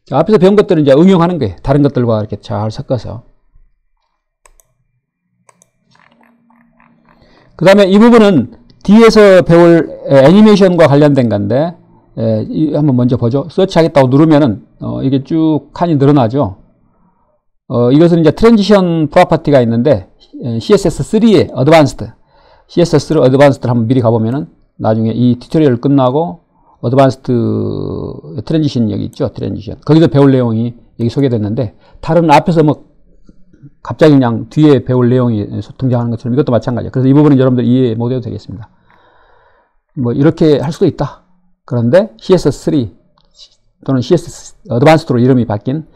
자, 앞에서 배운 것들은 이제 응용하는 거예요. 다른 것들과 이렇게 잘 섞어서. 그 다음에 이 부분은 뒤에서 배울 애니메이션과 관련된 건데, 한번 먼저 보죠. 서치 하겠다고 누르면은, 이게 쭉 칸이 늘어나죠. 이것은 이제 트랜지션 프로퍼티가 있는데, CSS3의 어드밴스드, CSS3 어드밴스드를 한번 미리 가보면은, 나중에 이 튜토리얼 끝나고, 어드밴스드 트랜지션 여기 있죠. 트랜지션. 거기서 배울 내용이 여기 소개됐는데, 다른 앞에서 뭐, 갑자기 그냥 뒤에 배울 내용이 등장하는 것처럼 이것도 마찬가지예요. 그래서 이 부분은 여러분들 이해 못해도 되겠습니다. 뭐, 이렇게 할 수도 있다. 그런데 CSS3 또는 CSS 어드밴스드로 이름이 바뀐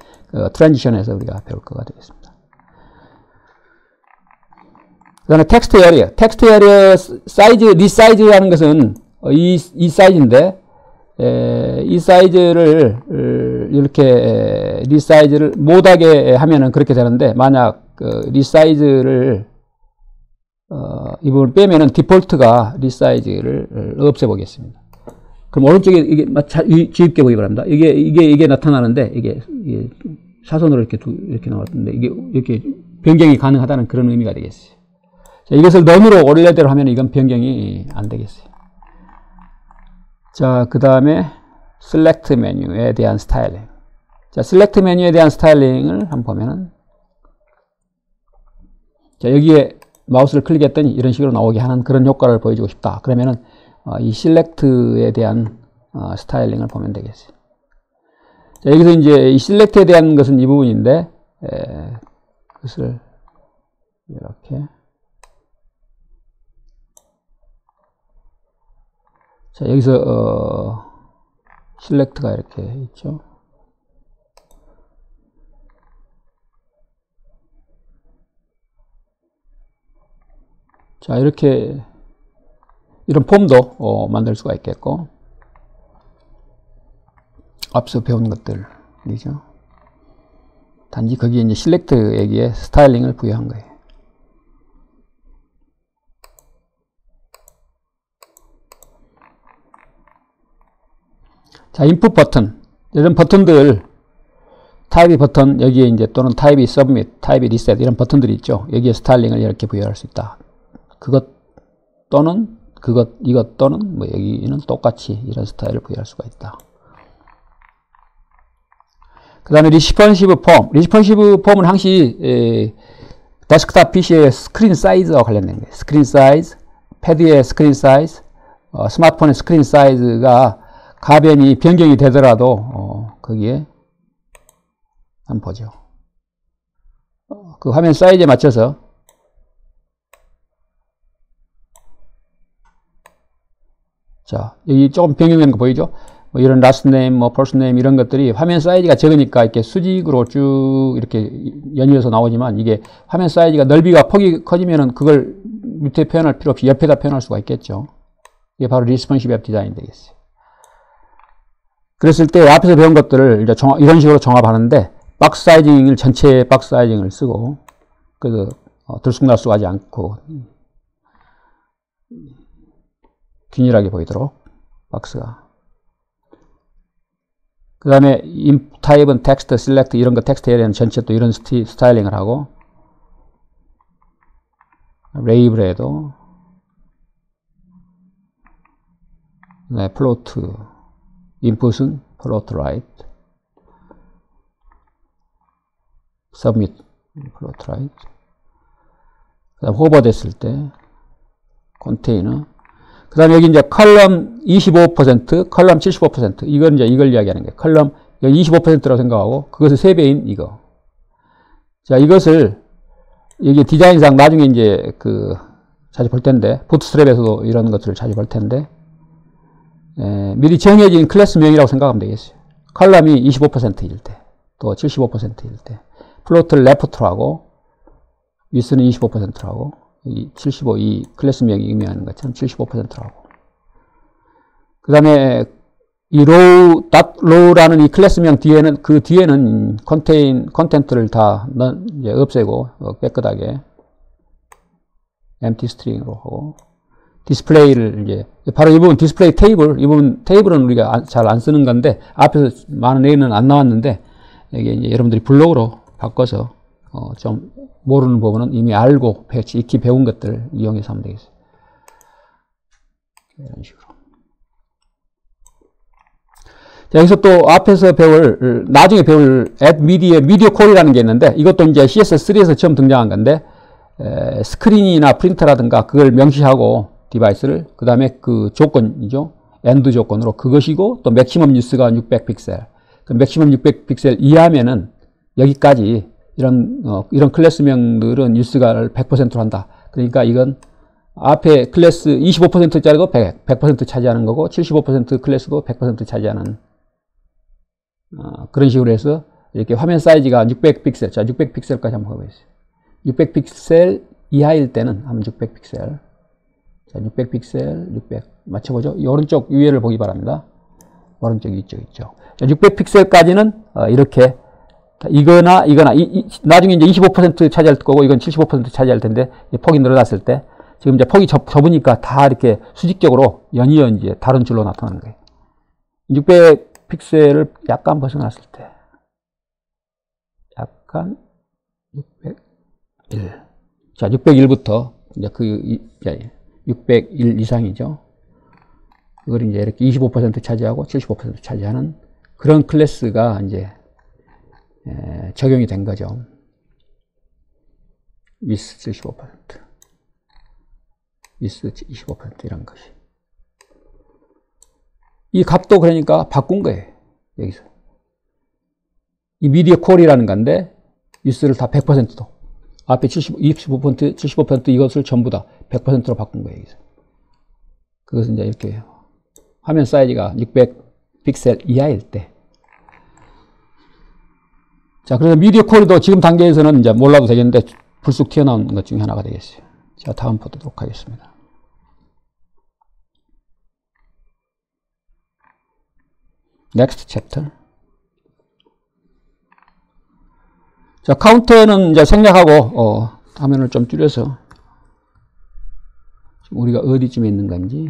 트랜지션에서 우리가 배울 거가 되겠습니다. 그 다음에 텍스트 에리어. 텍스트 에리어 사이즈, 리사이즈라는 것은 이 사이즈인데, 이 사이즈를 이렇게 리사이즈를 못하게 하면은 그렇게 되는데, 만약 리사이즈를 이 부분을 빼면은 디폴트가 리사이즈를 없애보겠습니다. 그럼 오른쪽에 이게 주입계 보기 바랍니다. 이게 나타나는데, 이게 사선으로 이렇게 나왔는데, 이게 이렇게 변경이 가능하다는 그런 의미가 되겠어요. 자, 이것을 넌으로 원래대로 하면 이건 변경이 안 되겠어요. 자, 그 다음에 select 메뉴에 대한 스타일링. 자, select 메뉴에 대한 스타일링을 한번 보면은, 자, 여기에 마우스를 클릭했더니 이런 식으로 나오게 하는 그런 효과를 보여주고 싶다. 그러면은, 이 select에 대한 스타일링을 보면 되겠어요. 자, 여기서 이제 이 select에 대한 것은 이 부분인데, 그것을 이렇게. 자, 여기서, select가 이렇게 있죠. 자, 이렇게, 이런 폼도 만들 수가 있겠고, 앞서 배운 것들이죠. 단지 거기에 이제 select에게 스타일링을 부여한 거예요. 자, 인풋 버튼. 이런 버튼들, 타입이 버튼, 여기에 이제 또는 타입이 서브밋, 타입이 리셋, 이런 버튼들이 있죠. 여기에 스타일링을 이렇게 부여할 수 있다. 그것 또는 이것 또는 뭐 여기는 똑같이 이런 스타일을 부여할 수가 있다. 그 다음에 리스폰시브 폼. 리스폰시브 폼은 항시 데스크탑 PC의 스크린 사이즈와 관련된 거예요. 스크린 사이즈, 패드의 스크린 사이즈, 스마트폰의 스크린 사이즈가 가변이 변경이 되더라도 거기에 한번 보죠. 그 화면 사이즈에 맞춰서 자, 여기 조금 변경되는 거 보이죠? 뭐 이런 last name, 뭐 first name 이런 것들이 화면 사이즈가 적으니까 이렇게 수직으로 쭉 이렇게 연이어서 나오지만 이게 화면 사이즈가 넓이가 폭이 커지면은 그걸 밑에 표현할 필요 없이 옆에다 표현할 수가 있겠죠. 이게 바로 responsive 앱 디자인 되겠어요. 그랬을 때 앞에서 배운 것들을 이제 이런 식으로 종합하는데 박스 사이징을 전체 박스 사이징을 쓰고 그래서 들쑥날쑥하지 않고 균일하게 보이도록 박스가. 그 다음에 타입은 텍스트, 셀렉트 이런 거 텍스트 에리어는 전체 또 이런 스타일링을 하고 레이블에도 네, 플로트 인풋은 플로트 라이트 서밋 플로트 라이트 그 다음 호버 됐을 때 컨테이너 그 다음에 여기 이제 컬럼 25%, 컬럼 75%. 이건 이제 이걸 이야기하는 거예요. 컬럼 25%라고 생각하고 그것의 3배인 이거. 자, 이것을 여기 디자인상 나중에 이제 자주 볼 텐데, 부트스트랩에서도 이런 것들을 자주 볼 텐데, 미리 정해진 클래스명이라고 생각하면 되겠어요. 컬럼이 25%일 때, 또 75%일 때, 플로트를 레프트로 하고, 위스는 25%로 하고, 이 75, 이 클래스명이 의미하는 것처럼 75%라고. 그 다음에 이 로우라는 이 클래스명 뒤에는, 그 뒤에는 컨텐트를 다 이제 없애고, 깨끗하게 empty string으로 하고, 디스플레이를 이제, 바로 이 부분 디스플레이 테이블, 이 부분 테이블은 우리가 잘 안 쓰는 건데, 앞에서 많은 얘기는 안 나왔는데, 이게 이제 여러분들이 블록으로 바꿔서, 좀 모르는 부분은 이미 알고 익히 배운 것들을 이용해서 하면 되겠어요. 이런 식으로. 자, 여기서 또 앞에서 나중에 배울 add media 콜이라는 게 있는데, 이것도 이제 CSS3에서 처음 등장한 건데, 스크린이나 프린터라든가 그걸 명시하고 디바이스를, 그 다음에 그 조건이죠. 엔드 조건으로 그것이고, 또 맥시멈 뉴스가 600픽셀. 그 맥시멈 600픽셀 이하면은 여기까지 이런 클래스명들은 뉴스가를 100%로 한다. 그러니까 이건 앞에 클래스 25%짜리도 100% 차지하는 거고, 75% 클래스도 100% 차지하는, 그런 식으로 해서 이렇게 화면 사이즈가 600픽셀, 자, 600픽셀까지 한번 해보겠습니다. 600픽셀 이하일 때는 한번 600픽셀. 자, 600픽셀, 600. 맞춰보죠. 이 오른쪽 위에를 보기 바랍니다. 오른쪽 위쪽 있죠. 600픽셀까지는 이렇게 이거나 나중에 이제 25% 차지할 거고 이건 75% 차지할 텐데 폭이 늘어났을 때 지금 이제 폭이 좁으니까 다 이렇게 수직적으로 연이어 이제 다른 줄로 나타나는 거예요. 600픽셀을 약간 벗어났을 때 약간 601. 자, 601부터 이제 601 이상이죠. 이걸 이제 이렇게 25% 차지하고 75% 차지하는 그런 클래스가 이제 적용이 된 거죠. 위스 75%, 위스 25% 이런 것이. 이 값도 그러니까 바꾼 거예요. 여기서. 이 미디어 콜이라는 건데 위스를 다 100%도 앞에 25%, 75% 이것을 전부 다 100%로 바꾼 거예요. 여기서. 그것은 이제 이렇게 화면 사이즈가 600픽셀 이하일 때. 자, 그래서 미디어 콜도 지금 단계에서는 이제 몰라도 되겠는데 불쑥 튀어나온 것 중에 하나가 되겠어요. 자, 다음 보도록 하겠습니다. Next chapter. 자, 카운터는 이제 생략하고, 화면을 좀 줄여서, 우리가 어디쯤에 있는 건지.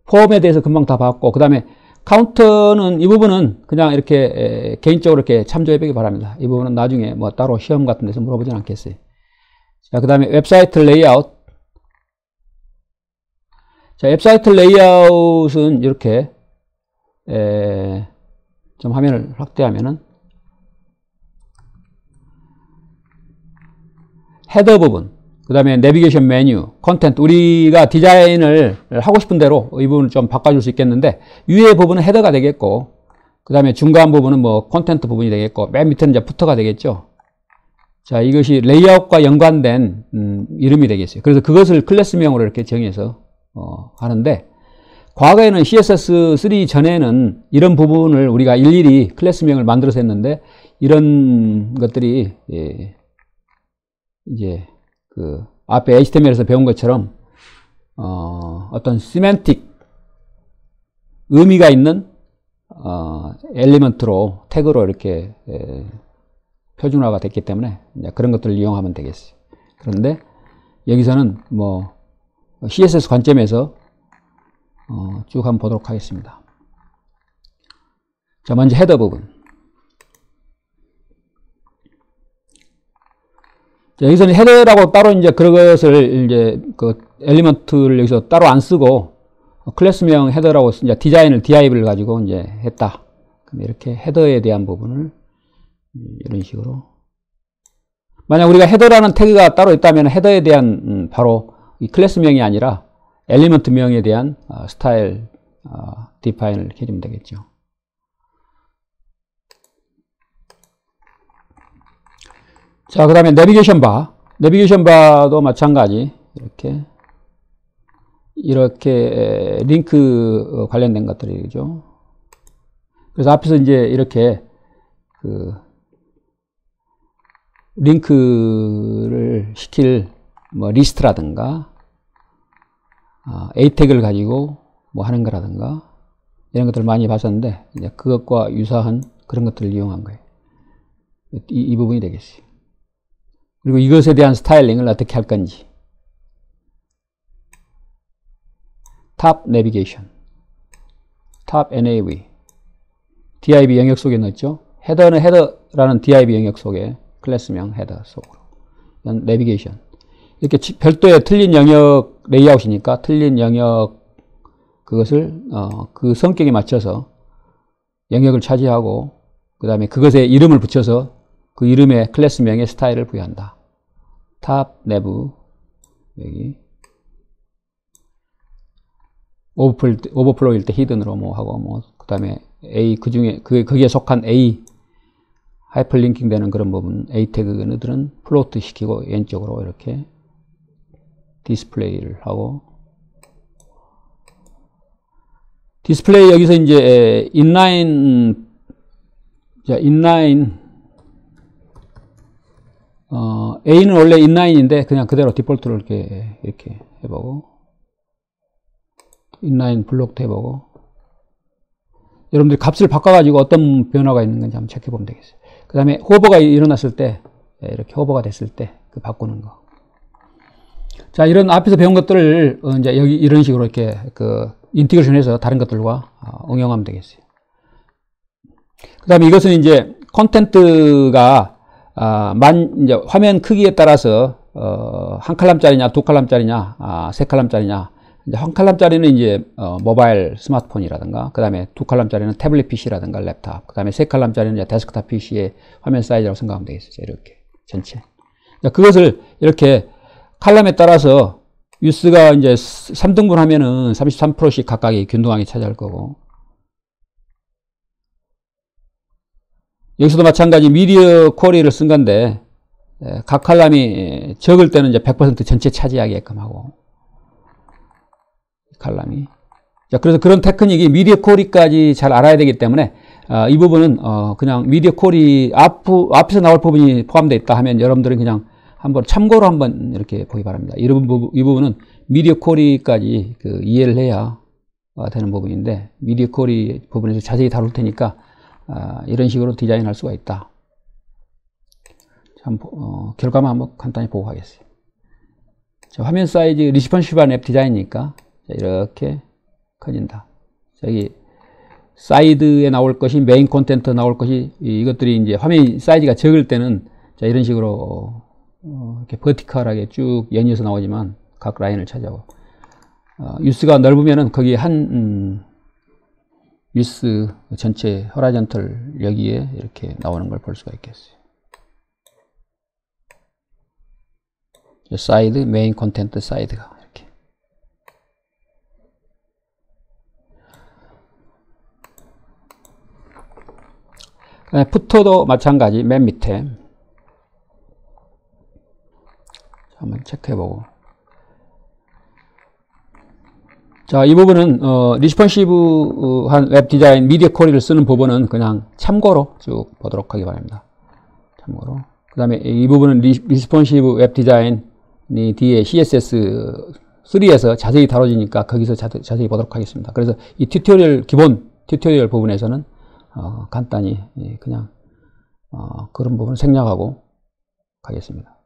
폼에 대해서 금방 다 봤고, 그 다음에 카운터는 이 부분은 그냥 이렇게 개인적으로 이렇게 참조해 보기 바랍니다. 이 부분은 나중에 뭐 따로 시험 같은 데서 물어보진 않겠어요. 자, 그 다음에 웹사이트 레이아웃. 자, 웹사이트 레이아웃은 이렇게, 좀 화면을 확대하면은, 헤더 부분, 그 다음에 내비게이션 메뉴, 컨텐트, 우리가 디자인을 하고 싶은 대로 이 부분을 좀 바꿔줄 수 있겠는데, 위에 부분은 헤더가 되겠고, 그 다음에 중간 부분은 뭐 컨텐트 부분이 되겠고, 맨 밑에는 이제 부터가 되겠죠. 자, 이것이 레이아웃과 연관된 이름이 되겠어요. 그래서 그것을 클래스명으로 이렇게 정해서 하는데, 과거에는 CSS3 전에는 이런 부분을 우리가 일일이 클래스명을 만들어서 했는데, 이런 것들이 이제 그 앞에 HTML에서 배운 것처럼 어떤 시멘틱 의미가 있는 엘리먼트로 태그로 이렇게 표준화가 됐기 때문에 이제 그런 것들을 이용하면 되겠어요. 그런데 여기서는 뭐 CSS 관점에서 쭉 한번 보도록 하겠습니다. 자, 먼저 헤더 부분. 자, 여기서는 헤더라고 따로 이제 그것을 이제 그 엘리먼트를 여기서 따로 안 쓰고 클래스명 헤더라고 이제 디자인을 div를 가지고 이제 했다. 그럼 이렇게 헤더에 대한 부분을 이런 식으로. 만약 우리가 헤더라는 태그가 따로 있다면 헤더에 대한 바로 이 클래스명이 아니라 엘리먼트명에 대한 스타일 디파인을 이렇게 해주면 되겠죠. 자, 그 다음에 내비게이션 바. 내비게이션 바도 마찬가지. 이렇게 링크 관련된 것들이죠. 그래서 앞에서 이제 이렇게 그 링크를 시킬 뭐 리스트라든가 A 태그를 가지고 뭐 하는 거라든가 이런 것들을 많이 봤었는데 이제 그것과 유사한 그런 것들을 이용한 거예요. 이 부분이 되겠어요. 그리고 이것에 대한 스타일링을 어떻게 할 건지. 탑 내비게이션, 탑 nav, div 영역 속에 넣었죠. 헤더는 헤더라는 div 영역 속에 클래스명 헤더 속으로. 내비게이션. 이렇게 별도의 틀린 영역 레이아웃이니까 틀린 영역 그것을 그 성격에 맞춰서 영역을 차지하고 그 다음에 그것에 이름을 붙여서 그 이름의 클래스명의 스타일을 부여한다. 탑, 내부, 여기 오버플로우일 때 히든으로 뭐 하고 뭐 그 다음에 A 그 중에 거기에 속한 A 하이퍼링킹 되는 그런 부분 A 태그들은 플로트 시키고 왼쪽으로 이렇게 디스플레이를 하고 디스플레이 여기서 이제 인라인 A는 원래 인라인인데 그냥 그대로 디폴트로 이렇게 해보고 인라인 블록도 해보고 여러분들이 값을 바꿔가지고 어떤 변화가 있는 건지 한번 체크해보면 되겠어요. 그 다음에 호버가 일어났을 때 이렇게 호버가 됐을 때 그 바꾸는 거. 자, 이런 앞에서 배운 것들을 이제 여기 이런 식으로 이렇게 그 인티그레이션해서 다른 것들과 응용하면 되겠어요. 그 다음에 이것은 이제 콘텐츠가 이제 화면 크기에 따라서 한 칼럼짜리냐, 두 칼럼짜리냐, 세 칼럼짜리냐. 이제 한 칼럼짜리는 이제 모바일 스마트폰이라든가, 그 다음에 두 칼럼짜리는 태블릿 PC라든가 랩탑, 그 다음에 세 칼럼짜리는 이제 데스크탑 PC의 화면 사이즈라고 생각하면 되겠어요. 이렇게 전체. 자, 그것을 이렇게 칼럼에 따라서 유스가 이제 3등분 하면은 33%씩 각각이 균등하게 차지할 거고, 여기서도 마찬가지 미디어 쿼리를 쓴 건데, 각 칼럼이 적을 때는 이제 100% 전체 차지하게끔 하고, 칼럼이. 자, 그래서 그런 테크닉이 미디어 쿼리까지 잘 알아야 되기 때문에, 이 부분은, 그냥 미디어 쿼리 앞에서 나올 부분이 포함되어 있다 하면 여러분들은 그냥 한번 참고로 한번 이렇게 보기 바랍니다. 이 부분은 미디어 쿼리까지 이해를 해야 되는 부분인데, 미디어 쿼리 부분에서 자세히 다룰 테니까, 이런 식으로 디자인할 수가 있다. 참, 결과만 한번 간단히 보고 가겠어요. 자, 화면 사이즈 리스폰시브한 앱 디자인이니까 자, 이렇게 커진다. 여기 사이드에 나올 것이 메인 콘텐트 나올 것이 이것들이 이제 화면 사이즈가 적을 때는 자, 이런 식으로 이렇게 버티컬하게 쭉 연이어서 나오지만 각 라인을 차지하고 유스가 넓으면은 거기에 한 유스 전체 호라이전털 여기에 이렇게 나오는 걸 볼 수가 있겠어요. 사이드, 메인 콘텐트 사이드가 이렇게. 푸터도 마찬가지 맨 밑에 한번 체크해보고. 자, 이 부분은 리스폰시브한 웹 디자인 미디어 쿼리를 쓰는 부분은 그냥 참고로 쭉 보도록 하기 바랍니다. 참고로. 그 다음에 이 부분은 리스폰시브 웹 디자인이 뒤에 CSS3에서 자세히 다뤄지니까 거기서 자세히 보도록 하겠습니다. 그래서 이 기본 튜토리얼 부분에서는 간단히 그냥 그런 부분을 생략하고 가겠습니다.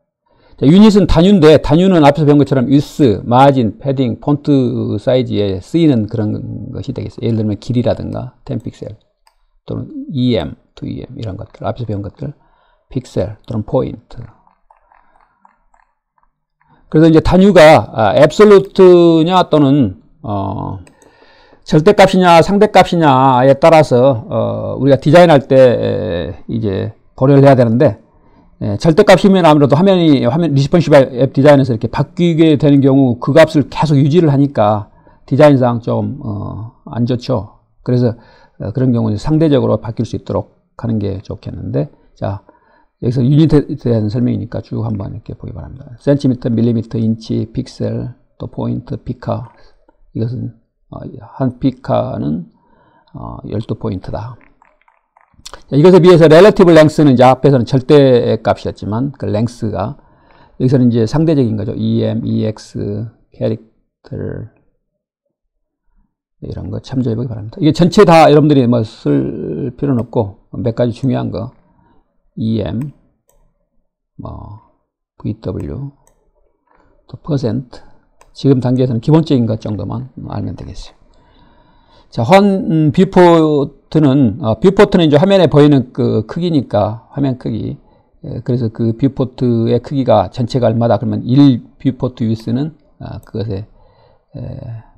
자, 유닛은 단위인데 단위는 앞에서 배운 것처럼 위스, 마진, 패딩, 폰트 사이즈에 쓰이는 그런 것이 되겠어요. 예를 들면 길이라든가 10픽셀 또는 EM, 2EM 이런 것들, 앞에서 배운 것들, 픽셀 또는 포인트. 그래서 이제 단위가 앱솔루트냐 또는 절대값이냐 상대값이냐에 따라서 우리가 디자인할 때 이제 고려를 해야 되는데, 절대값이면 아무래도 화면 리스폰시브 앱 디자인에서 이렇게 바뀌게 되는 경우 그 값을 계속 유지를 하니까 디자인상 좀 안 좋죠. 그래서 그런 경우는 상대적으로 바뀔 수 있도록 하는 게 좋겠는데, 자, 여기서 유닛에 대한 설명이니까 쭉 한번 이렇게 보기 바랍니다. 센티미터, 밀리미터, 인치, 픽셀, 또 포인트, 피카. 이것은 한 피카는 12포인트다. 이것에 비해서 relative length는 이제 앞에서는 절대 값이었지만 그 length가 여기서는 이제 상대적인 거죠. EM, EX, character 이런 거 참조해 보기 바랍니다. 이게 전체 다 여러분들이 뭐 쓸 필요는 없고 몇 가지 중요한 거 EM, 뭐 VW, 또 %, 지금 단계에서는 기본적인 것 정도만 알면 되겠어요. 자, 뷰포트는 이제 화면에 보이는 그 크기니까, 화면 크기. 그래서 그 뷰포트의 크기가 전체가 얼마다 그러면 1 뷰포트 위스는 그것의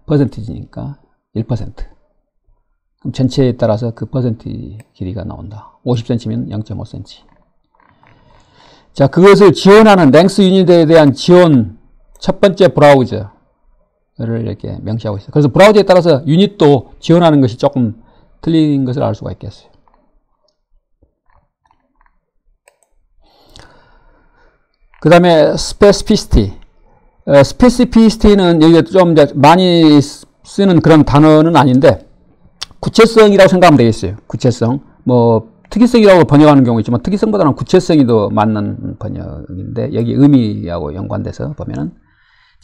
퍼센티지니까 1%. 그럼 전체에 따라서 그 퍼센트 길이가 나온다. 50cm면 0.5cm. 자, 그것을 지원하는 랭스 유닛에 대한 지원 첫 번째 브라우저를 이렇게 명시하고 있어요. 그래서 브라우저에 따라서 유닛도 지원하는 것이 조금 틀린 것을 알 수가 있겠어요. 그 다음에 specificity. specificity는 여기가 좀 많이 쓰는 그런 단어는 아닌데 구체성이라고 생각하면 되겠어요. 구체성. 뭐 특이성이라고 번역하는 경우 있지만 특이성보다는 구체성이 더 맞는 번역인데 여기 의미하고 연관돼서 보면은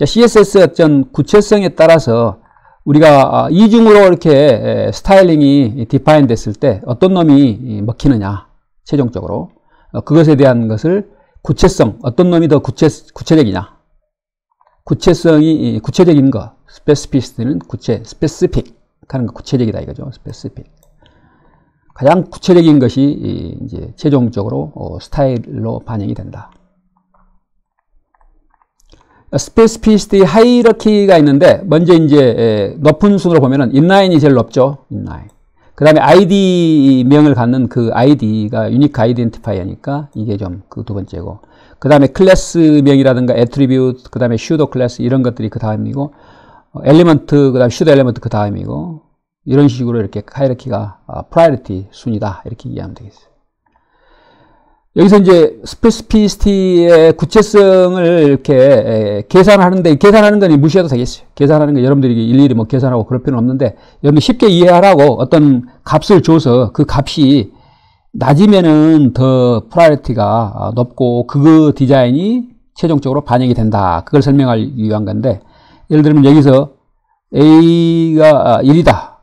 CSS의 어떤 구체성에 따라서 우리가 이중으로 이렇게 스타일링이 디파인 됐을 때 어떤 놈이 먹히느냐 최종적으로 그것에 대한 것을 구체성, 어떤 놈이 더 구체적이냐 구체성이 구체적인 거 스페시피스트는 스페시픽 하는 거 구체적이다 이거죠. 스페시픽. 가장 구체적인 것이 이제 최종적으로 스타일로 반영이 된다. 스페시피시티 하이러키가 있는데 먼저 이제 높은 순으로 보면은 인라인이 제일 높죠. 인라인. 그 다음에 ID명을 갖는 그 ID가 유니크 아이덴티파이어니까 이게 좀 그 두 번째고 그 다음에 클래스명이라든가 애트리뷰트 그 다음에 슈도 클래스 이런 것들이 그 다음이고 엘리먼트 그 다음에 슈도 엘리먼트 그 다음이고 이런 식으로 이렇게 하이러키가 프라이어리티 순이다 이렇게 이해하면 되겠어요. 여기서 이제 스페시피시티의 구체성을 이렇게 계산하는데 계산하는 건 무시해도 되겠어요. 계산하는 거 여러분들이 일일이 뭐 계산하고 그럴 필요는 없는데 여러분 쉽게 이해하라고 어떤 값을 줘서 그 값이 낮으면은 더 프라이어리티가 높고 그거 디자인이 최종적으로 반영이 된다. 그걸 설명하기 위한 건데 예를 들면 여기서 A가 1이다.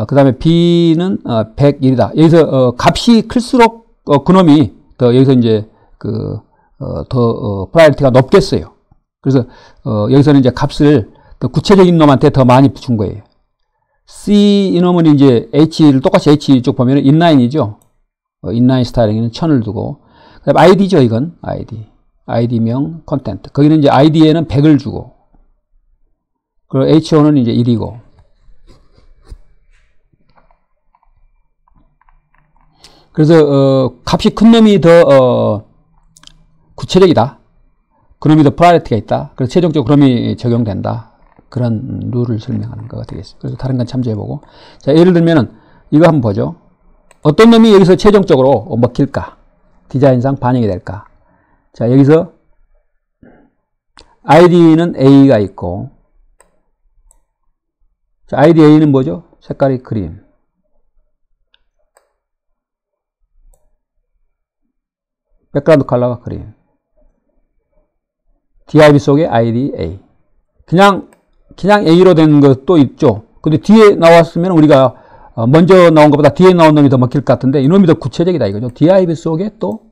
그 다음에 B는 101이다. 여기서 값이 클수록 그놈이 더 여기서 이제 더 프라이어리티가 높겠어요. 그래서 여기서는 이제 값을 더 구체적인 놈한테 더 많이 준 거예요. C 이놈은 이제 H를 똑같이 H 쪽 보면은 인라인이죠. 인라인 스타일링에는 1000을 두고 그다음에 ID죠. 이건 ID명 컨텐트. 거기는 이제 ID에는 100을 주고 그리고 H1은 이제 1이고 그래서 값이 큰 놈이 더 구체적이다. 그놈이 더 프라이어리티가 있다. 그래서 최종적으로 그놈이 적용된다. 그런 룰을 설명하는 거가 되겠습니다. 그래서 다른 건 참조해보고 자 예를 들면은 이거 한번 보죠. 어떤 놈이 여기서 최종적으로 먹힐까? 디자인상 반영이 될까? 자 여기서 ID는 A가 있고 자 ID A는 뭐죠? 색깔이 그린 백그라운드 컬러가 그린 DIB 속에 ID A 그냥 A로 된 것도 있죠. 근데 뒤에 나왔으면 우리가 먼저 나온 것보다 뒤에 나온 놈이 더 먹힐 것 같은데 이놈이 더 구체적이다 이거죠. DIB 속에 또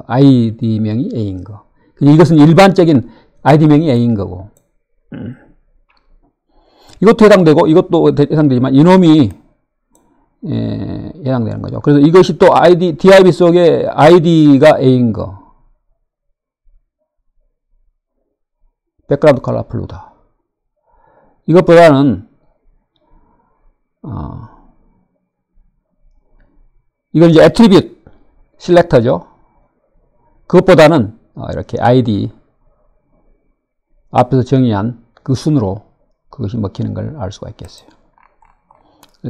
ID명이 A인 거. 이것은 일반적인 ID명이 A인 거고 이것도 해당되고 이것도 해당되지만 이놈이 해당되는 거죠. 그래서 이것이 또 DIB 속에 ID가 A인 거. 백그라운드 컬러 블루다. 이것보다는 이건 이제 애트리뷰트 셀렉터죠. 그것보다는 이렇게 ID 앞에서 정의한 그 순으로 그것이 먹히는 걸 알 수가 있겠어요.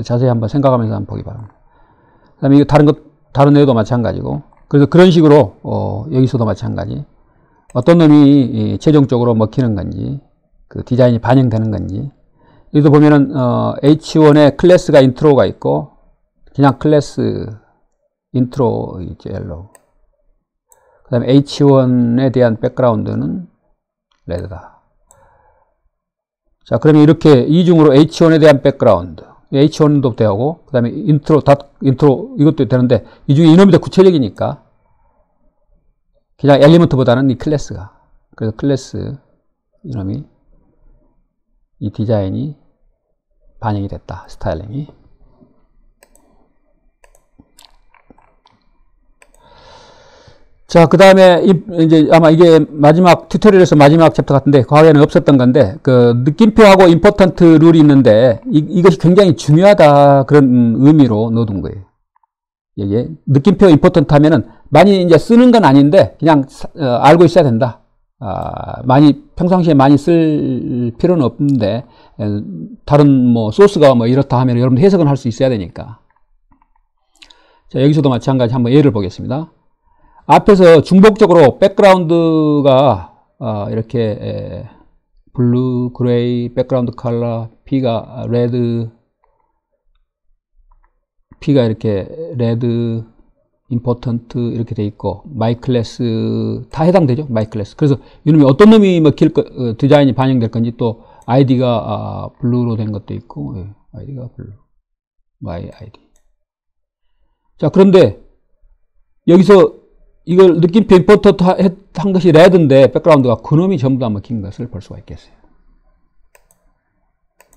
자세히 한번 생각하면서 한번 보기 바랍니다. 그 다음에 이거 다른 애도 마찬가지고 그래서 그런 식으로 여기서도 마찬가지 어떤 놈이 최종적으로 먹히는 건지 그 디자인이 반영되는 건지 여기도 보면은 H1에 클래스가 인트로가 있고 그냥 클래스 인트로 있죠. 옐로우 그 다음에 H1에 대한 백그라운드는 레드다. 자 그러면 이렇게 이중으로 H1에 대한 백그라운드 H1도 되고 그 다음에 인트로 이것도 되는데 이 중에 이놈이 더 구체적이니까 그냥 엘리먼트보다는 이 클래스가 그래서 클래스 이놈이 이 디자인이 반영이 됐다. 스타일링이 자, 그 다음에, 이제 아마 이게 마지막, 튜토리얼에서 마지막 챕터 같은데, 과거에는 없었던 건데, 그, 느낌표하고 임포턴트 룰이 있는데, 이것이 굉장히 중요하다, 그런 의미로 넣어둔 거예요. 이게, 느낌표 임포턴트 하면은, 많이 이제 쓰는 건 아닌데, 그냥, 알고 있어야 된다. 평상시에 많이 쓸 필요는 없는데, 다른 뭐, 소스가 뭐 이렇다 하면 여러분 해석은 할 수 있어야 되니까. 자, 여기서도 마찬가지 한번 예를 보겠습니다. 앞에서 중복적으로 백그라운드가 이렇게 블루, 그레이, 백그라운드 컬러, P가 레드, P가 이렇게 레드, 임포턴트 이렇게 돼 있고 마이 클래스 다 해당되죠. 마이 클래스. 그래서 이놈이 어떤 놈이 먹힐 디자인이 반영될 건지 또 아이디가 블루로 된 것도 있고 아이디가 블루, 마이 아이디. 자, 그런데 여기서 이걸 느낌표 임포턴트 한 것이 레드인데 백그라운드가 그놈이 전부 다 먹힌 것을 볼 수가 있겠어요.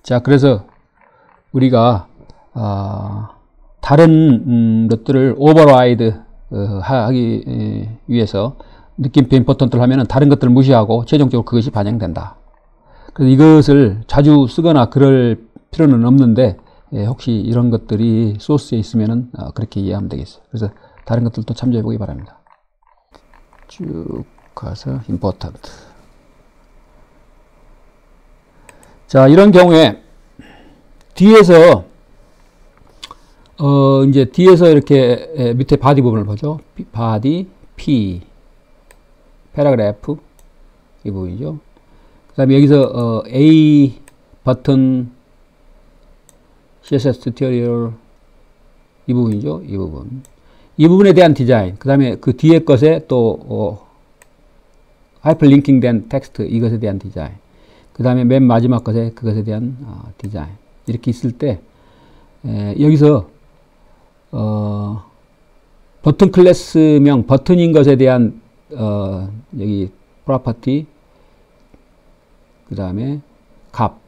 자, 그래서 우리가 다른 것들을 오버라이드 하기 위해서 느낌표 임포턴트를 하면은 다른 것들을 무시하고 최종적으로 그것이 반영된다. 그래서 이것을 자주 쓰거나 그럴 필요는 없는데 혹시 이런 것들이 소스에 있으면은 그렇게 이해하면 되겠어요. 그래서 다른 것들도 참조해 보기 바랍니다. 쭉 가서 important. 자, 이런 경우에 뒤에서 이제 뒤에서 이렇게 밑에 바디 부분을 보죠. 바디 P 패러그래프 이 부분이죠. 그다음에 여기서 A 버튼 CSS 튜토리얼 이 부분이죠. 이 부분. 이 부분에 대한 디자인, 그 다음에 그 뒤에 것에 또 하이퍼링킹 된 텍스트 이것에 대한 디자인, 그 다음에 맨 마지막 것에 그것에 대한 디자인 이렇게 있을 때 여기서 버튼 클래스명 버튼인 것에 대한 여기 프로퍼티 그 다음에 값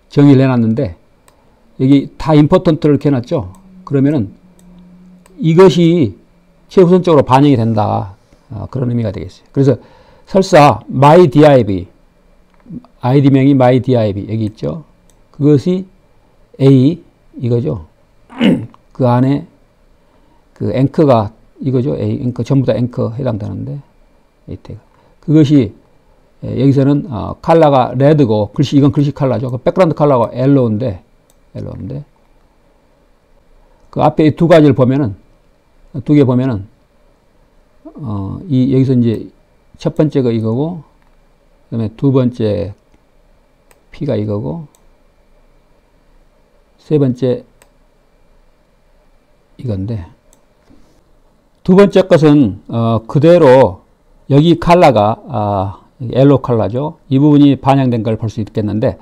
정의를 해놨는데 여기 다 임포턴트를 이렇게 해놨죠. 그러면은 이것이 최우선적으로 반영이 된다. 그런 의미가 되겠어요. 그래서 설사 mydiv id명이 mydiv 여기 있죠. 그것이 A 이거죠. 그 안에 그 앵커가 이거죠. A 앵커 전부 다 앵커 해당되는데 그것이 여기서는 컬러가 레드고 글씨 이건 글씨 컬러죠. 그 백그라운드 컬러가 옐로우인데 그 앞에 두 가지를 보면은 두 개 보면은 여기서 이제 첫 번째가 이거고 그다음에 두 번째 P가 이거고 세 번째 이건데 두 번째 것은 그대로 여기 컬러가 옐로우 컬러죠. 이 부분이 반영된 걸 볼 수 있겠는데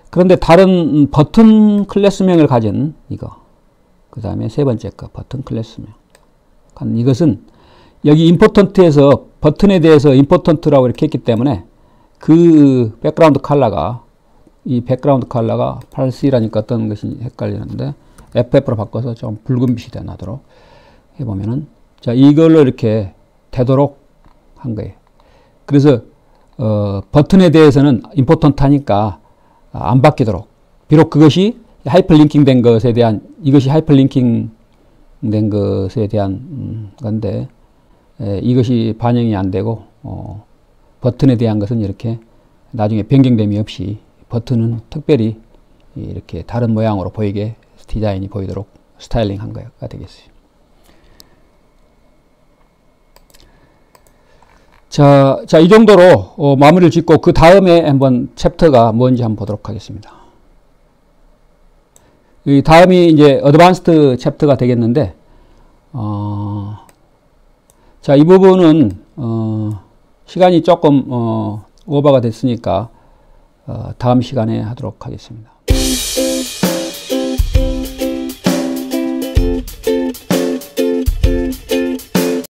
그런데 다른 버튼 클래스명을 가진 이거 그 다음에 세 번째 거 버튼 클래스명 이것은 여기 임포턴트에서 버튼에 대해서 임포턴트라고 이렇게 했기 때문에 그 백그라운드 컬러가 이 백그라운드 컬러가 8C라니까 어떤 것이 헷갈리는데 FF로 바꿔서 좀 붉은 빛이 나도록 해보면은 자 이걸로 이렇게 되도록 한 거예요. 그래서 버튼에 대해서는 임포턴트 하니까 안 바뀌도록 비록 그것이 하이퍼링킹 된 것에 대한 이것이 하이퍼링킹 된 것에 대한 건데 이것이 반영이 안 되고 버튼에 대한 것은 이렇게 나중에 변경됨이 없이 버튼은 특별히 이렇게 다른 모양으로 보이게 디자인이 보이도록 스타일링 한 거가 되겠어요. 자, 이 정도로 마무리를 짓고 그 다음에 한번 챕터가 뭔지 한번 보도록 하겠습니다. 이 다음이 이제 어드밴스드 챕터가 되겠는데, 자, 이 부분은, 시간이 조금, 오버가 됐으니까, 다음 시간에 하도록 하겠습니다.